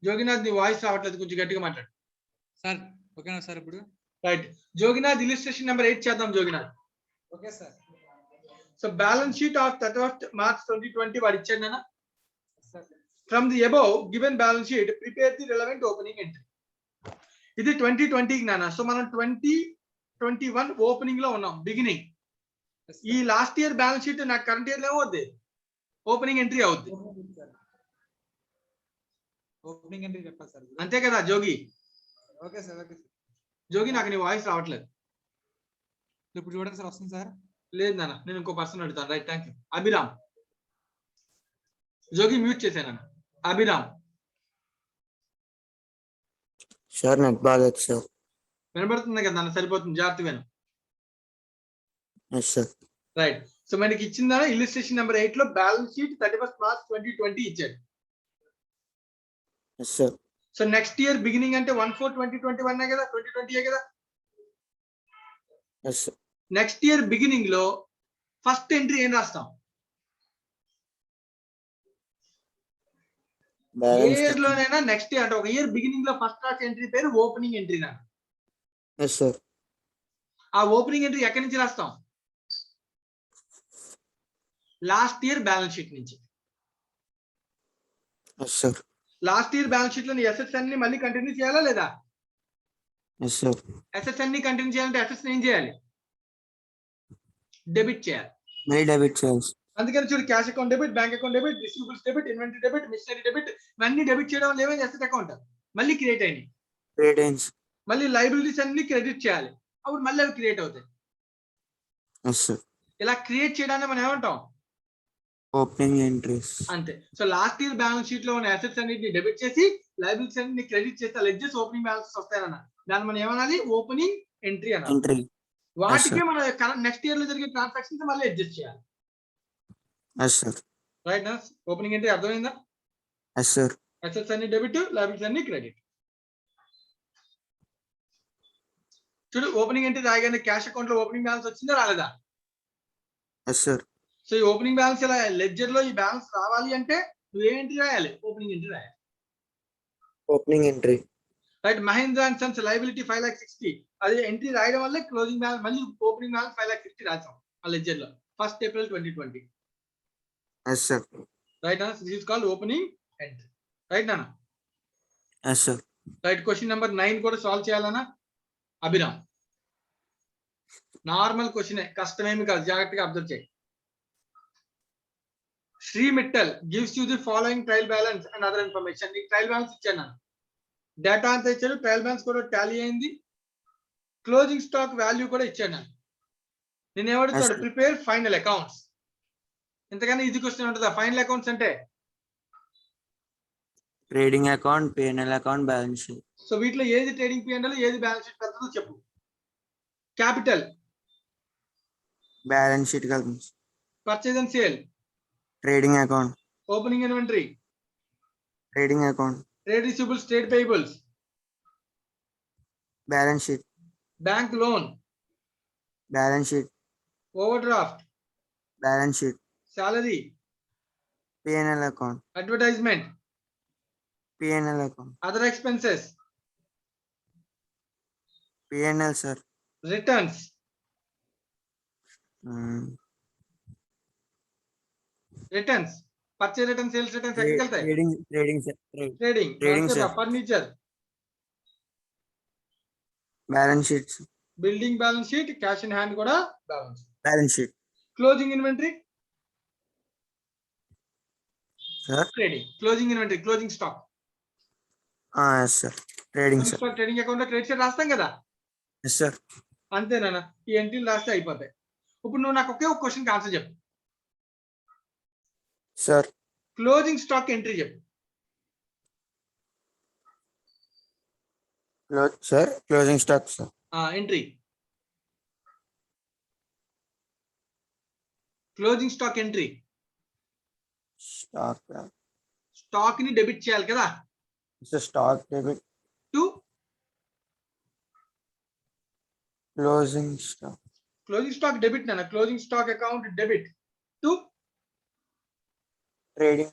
జోగినాథ్ నీ వాయిస్ రావట్లేదు, కొంచెం గట్టిగా మాట్లాడు. సార్ ఓకేనా సార్ ఇప్పుడు? రైట్. జోగినాథ్ ఇలిస్ట్రేషన్ నెంబర్ 8 చేద్దాం. Joginath. Okay sir. So balance sheet of 31st March 2020 వాడు ఇచ్చాడు నాన్న. From the above given balance sheet prepare the relevant opening entry. ఇది 2020 నాన్న. సో మనం 2021 ఓపెనింగ్ లో ఉన్నాం, బిగినింగ్. ఈ లాస్ట్ ఇయర్ బ్యాలెన్స్ షీట్ నాకు కరెంట్ ఇయర్ లో ఏమవుద్ది? ఓపెనింగ్ ఎంట్రీ అవుద్ది. ఓపెనింగ్ ఎంట్రీ చెప్పాలి సార్. అంతే కదా Jogi? Okay sir. Okay sir. Jogi నాకు నీ వాయిస్ రావట్లేదు. ఇప్పుడు చూడండి సార్, వస్తుంది సార్. లేదు నాన్న, నేను ఇంకో పర్సన్ అడుగుతాను. Right, thank you. Abhiram. Jogi mute చేశాను. అభిరామ్. సార్ నెట్ బాగాలేదు సార్. వినబడుతుంది కదా నాన్న? సరిపోతుంది, జాగ్రత్త విను. Yes sir. రైట్. సో మనకి ఇచ్చిందా ఇలిస్ట్రేషన్ నెంబర్ 8 లో బ్యాలెన్స్ షీట్ 31st March 2020 ఇచ్చాడు. Yes sir. So next year beginning అంటే 1/4/2021 కదా? 2020 కదా? Yes sir. Next year beginning లో ఫస్ట్ ఎంట్రీ ఏం రాస్తాం? ఇయర్ లోనైనా నెక్స్ట్ ఇయర్ అంటే ఒక ఇయర్ బిగినింగ్ లో ఫస్ట్ రాసే ఎంట్రీ పేరు ఓపెనింగ్ ఎంట్రీ నా. Yes sir. ఆ ఓపెనింగ్ ఎంట్రీ ఎక్కడి నుంచి రాస్తాం? లాస్ట్ ఇయర్ బ్యాలెన్స్ షీట్ నుంచి. Yes sir. Last year balance sheet లో అసెట్స్ అన్ని మళ్ళీ కంటిన్యూ చేయాలా లేదా? Yes sir. అసెట్స్ అన్ని కంటిన్యూ చేయాలంటే అసెట్స్ ఏం చేయాలి? డెబిట్ చేయాలి. మళ్ళీ డెబిట్ చేయాలి. అందుకని చూడు, cash account debit, bank account debit, receivables debit, inventory debit, machinery debit, ఇవన్నీ డెబిట్ చేయడం వల్ల ఏమైంది? అసెట్ అకౌంట్ మళ్ళీ క్రియేట్ అయినాయి. క్రెడిట్స్. మళ్ళీ లైబిలిటీస్ అన్ని క్రెడిట్ చేయాలి, అప్పుడు మళ్ళీ అవి క్రియేట్ అవుతాయి. Yes sir. ఇలా క్రియేట్ చేయడాన్ని మనం ఏమంటాం? Opening entries. అంతే. So last year balance sheet లో ఉన్న అసెట్స్ అన్నిటిని డెబిట్ చేసి లైబిలిటీస్ అన్ని క్రెడిట్ చేస్తే లెడ్జెస్ ఓపెనింగ్ బ్యాలెన్సెస్ వస్తాయన్న. దాన్ని మనం ఏమనాలి? ఓపెనింగ్ ఎంట్రీ అనాలి. ఎంట్రీ. వాటికి మన నెక్స్ట్ ఇయర్ లో జరిగే ట్రాన్సాక్షన్స్ మళ్ళీ అడ్జస్ట్ చేయాలి. Yes sir. రైట్ నా? ఓపెనింగ్ ఎంట్రీ అర్థమైందా? Yes sir. అసెట్స్ అన్ని డెబిట్, లైబిలిటీస్ అన్ని క్రెడిట్. చూడు, ఓపెనింగ్ ఎంట్రీ రాయగానే క్యాష్ అకౌంట్ లో ఓపెనింగ్ బ్యాలెన్స్ వచ్చిందా రాలేదా? Yes sir. సో ఈ ఓపెనింగ్ బ్యాలెన్స్ ఇలా లెడ్జర్ లో ఈ బ్యాలెన్స్ రావాలి అంటే నువ్వు ఏ ఎంట్రీ రాయాలి? ఓపెనింగ్ ఎంట్రీ రాయాలి. Opening entry. Right. Mahendra and sons liability 5,60,000 అది ఎంట్రీ రాయడం వల్ల క్లోజింగ్ బ్యాలెన్స్ మళ్ళీ ఓపెనింగ్ బ్యాలెన్స్ 5,60,000 రాసాం ఆ లెడ్జర్ లో 1st April 2020. Yes sir. Right అన్న? This is called opening entry. Right నాన్న? Yes sir. Right. Question number 9 కూడా సాల్వ్ చేయాలన్నా అభిరామ్. నార్మల్ క్వశ్చన్, కష్టమేమి కాదు, జాగ్రత్తగా అబ్జర్వ్ చేయి. Shri Mittal gives you the following trial balance and other information. నీకు ట్రయల్ బ్యాలెన్స్ ఇచ్చాను నేను, డేటా అంతా ఇచ్చాడు, ట్రయల్ బ్యాలెన్స్ కూడా టాలీ అయింది, క్లోజింగ్ స్టాక్ వాల్యూ కూడా ఇచ్చాను నేను ఏమడుగుతాడు? Prepare final accounts. ఇంతకన్నా ఇది క్వశ్చన్ ఉంటుందా? ఫైనల్ అకౌంట్స్ అంటే trading account, P&L account, balance sheet. So వీటిలో ఏది ట్రేడింగ్ P&L, ఏది బ్యాలెన్స్ షీట్ పెద్దదో చెప్పు. క్యాపిటల్, బ్యాలెన్స్ షీట్ కలిపి. Purchase and sale, trading account. Opening inventory, trading account. Trade receivables, trade payables, balance sheet. Bank loan, balance sheet. Over draft, balance sheet. Salary, P&L account. Advertisement, P&L account. Other expenses, P&L sir. Returns, returns, purchase returns, sales returns ఎక్కడికి వెళ్తాయి? Trading sir. Trading, furniture, balance sheet. Building balance sheet, cash in hand కూడా balance sheet. Closing inventory sir. Trading, closing inventory, closing stock. Yes sir. Trading sir. Trading account లో trade sheet రాస్తాం కదా? Yes sir. అంతేనా? ఈ ఎంట్రీలు రాస్తే అయిపోతాయి. ఇప్పుడు నువ్వు నాకు ఒకే ఒక క్వశ్చన్ ఆన్సర్ చెప్పు. సార్. క్లోజింగ్ స్టాక్ ఎంట్రీ చెప్పు. Sir closing stock sir. Entry closing stock entry. Stock ని డెబిట్ చేయాలి కదా. Stock debit to closing stock. Closing stock debit నాన్న. Closing stock account debit to trading.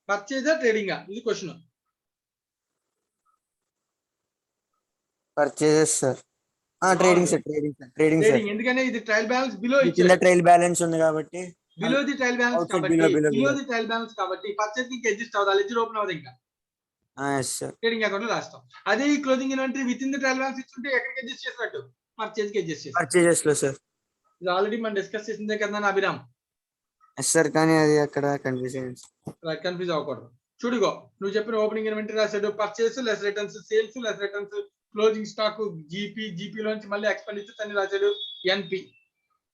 పర్చేజా ట్రేడింగా ఇది question. Purchases sir. Trading sir. Trading sir. Trading sir. Trading ఎందుకంటే ఇది trial balance below కింద ఇచ్చాడు. ట్రైల్ బ్యాలెన్స్ ఉంది కాబట్టి below the trial balance outside కాబట్టి below. Below the trial balance కాబట్టి పర్చేజ్ కి అడ్జస్ట్ అవ్వదు. లెడ్జర్ ఓపెన్ అవ్వదు ఇంకా. Yes sir. ట్రేడింగ్ అకౌంట్ లో రాస్తాం. అదే ఈ closing inventory within the trial balance ఇచ్చుంటే ఎక్కడికి అడ్జస్ట్ చేసినట్టు పర్చేజ్ కి అడ్జస్ట్ చేసి. పర్చేజెస్ లో సార్. ఇది ఆల్రెడీ మనం డిస్కస్ చేసిందే కదా అభిరామ్. ఎస్ సార్, కానీ అది అక్కడ కన్ఫ్యూజ్ అయింది. కన్ఫ్యూజ్ అవ్వకూడదు. చూడుగో నువ్వు చెప్పిన ఓపెనింగ్ ఇన్వెంటరీ రాశాడు. Purchase less returns, sales less returns, closing stock, GP లోంచి మళ్ళీ ఎక్స్పెండిచర్స్ అన్ని రాశాడు. ఎన్పి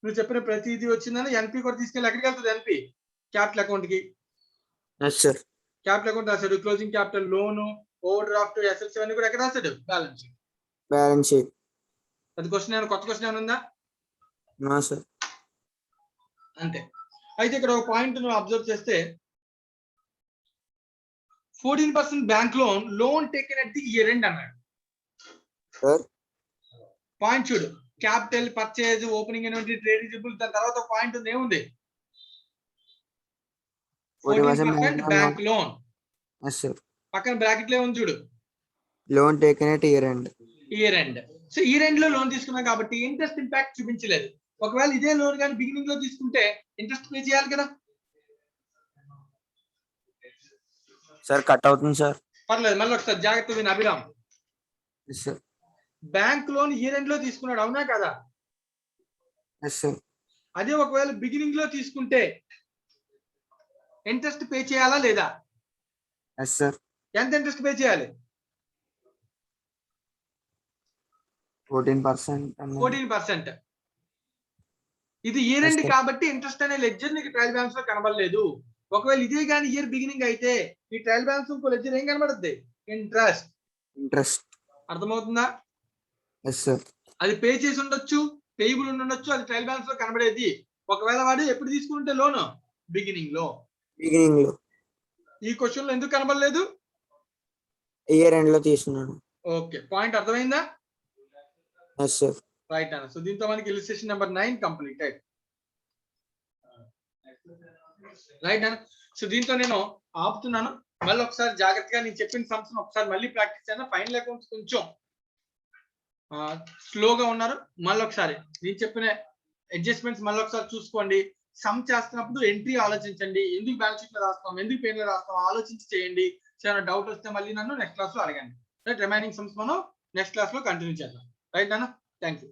నువ్వు చెప్పిన ప్రతిదీ వచ్చిందని ఎన్పి కూడా తీసుకెళ్ళి ఎక్కడికి వెళ్తుంది? ఎన్పి క్యాపిటల్ అకౌంట్ కి. Yes sir. క్యాపిటల్ అకౌంట్ రాశాడు. Closing capital, loan, overdraft, assets అన్ని కూడా ఎక్కడ రాశాడు? బ్యాలెన్స్ షీట్. బ్యాలెన్స్ షీట్. అది క్వశ్చన్ ఏమైనా కొత్త క్వశ్చన్ ఏమైనా ఉందా? No sir. అంతే. అయితే ఇక్కడ ఒక పాయింట్ నువ్వు అబ్జర్వ్ చేస్తే 14% bank loan taken at the year end అన్నాడు. సార్ పాయింట్ చూడు. Capital, purchase, opening inventory, trade receivable, దాని తర్వాత ఒక పాయింట్ ఉంది. ఏముంది? 14% బ్యాంక్ లోన్. Yes sir. పక్కన బ్రాకెట్ లో ఉంది చూడు. Loan taken at year end. Year end. So year end లో లోన్ తీసుకున్నాం కాబట్టి ఇంట్రెస్ట్ ఇంపాక్ట్ చూపించలేదు. ఒకవేళ ఇదే లోన్ కానీ బిగినింగ్ లో తీసుకుంటే ఇంట్రెస్ట్ పే చేయాలి కదా. సార్ కట్ అవుతుంది సార్. పర్లేదు, మళ్ళీ ఒకసారి జాగ్రత్త విని Abhiram. Yes sir. Bank loan year end లో తీసుకున్నాడు, అవునా కదా? Yes sir. అదే ఒకవేళ బిగినింగ్ లో తీసుకుంటే ఇంట్రెస్ట్ పే చేయాలా లేదా? Yes sir. ఎంత ఇంట్రెస్ట్ పే చేయాలి? 14%. 14%. ఇది ఇయర్ ఎండ్ కాబట్టి ఇంట్రెస్ట్ అనే లెడ్జర్ నీకు ట్రయల్ బ్యాలెన్స్ లో కనబడలేదు. ఒకవేళ ఇదే కానీ ఇయర్ బిగినింగ్ అయితే ఈ ట్రయల్ బ్యాలెన్స్ ఇంకో లెడ్జర్ ఏం కనబడుద్ది? ఇంట్రెస్ట్. అర్థమవుతుందా? Yes sir. అది పే చేసి ఉండొచ్చు, పేయబుల్ ఉండొచ్చు, అది ట్రయల్ బ్యాలెన్స్ లో కనబడేది. ఒకవేళ వాడు ఎప్పుడు తీసుకుంటే లోన్? బిగినింగ్ లో. ఈ క్వశ్చన్ లో ఎందుకు కనబడలేదు? ఇయర్ ఎండ్ లో తీసుకున్నాను. ఓకే, పాయింట్ అర్థమైందా? Yes sir. రైట్ అన్న. సో దీంతో మనకి ఇలిస్ట్రేషన్ నెంబర్ 9 కంప్లీటెడ్. రైట్ అన్న. సో దీంతో నేను ఆపుతున్నాను. మళ్ళీ ఒకసారి జాగ్రత్తగా నేను చెప్పిన సమ్స్ ఒకసారి మళ్ళీ ప్రాక్టీస్ చేయను. ఫైనల్ అకౌంట్స్ కొంచెం స్లోగా ఉన్నారు. మళ్ళీ ఒకసారి నేను చెప్పిన అడ్జస్ట్మెంట్స్ మళ్ళీ ఒకసారి చూసుకోండి. సమ్ చేస్తున్నప్పుడు ఎంట్రీ ఆలోచించండి. ఎందుకు బ్యాలెన్స్ షీట్ లో రాస్తాం, ఎందుకు పెయిన్ లో రాస్తాం ఆలోచించి చేయండి. ఏమైనా డౌట్ వస్తే మళ్ళీ నన్ను నెక్స్ట్ క్లాస్ లో అడగండి. రైట్, రిమైనింగ్ సమ్స్ మనం నెక్స్ట్ క్లాస్ లో కంటిన్యూ చేద్దాం. రైట్ అన్న. Thank you.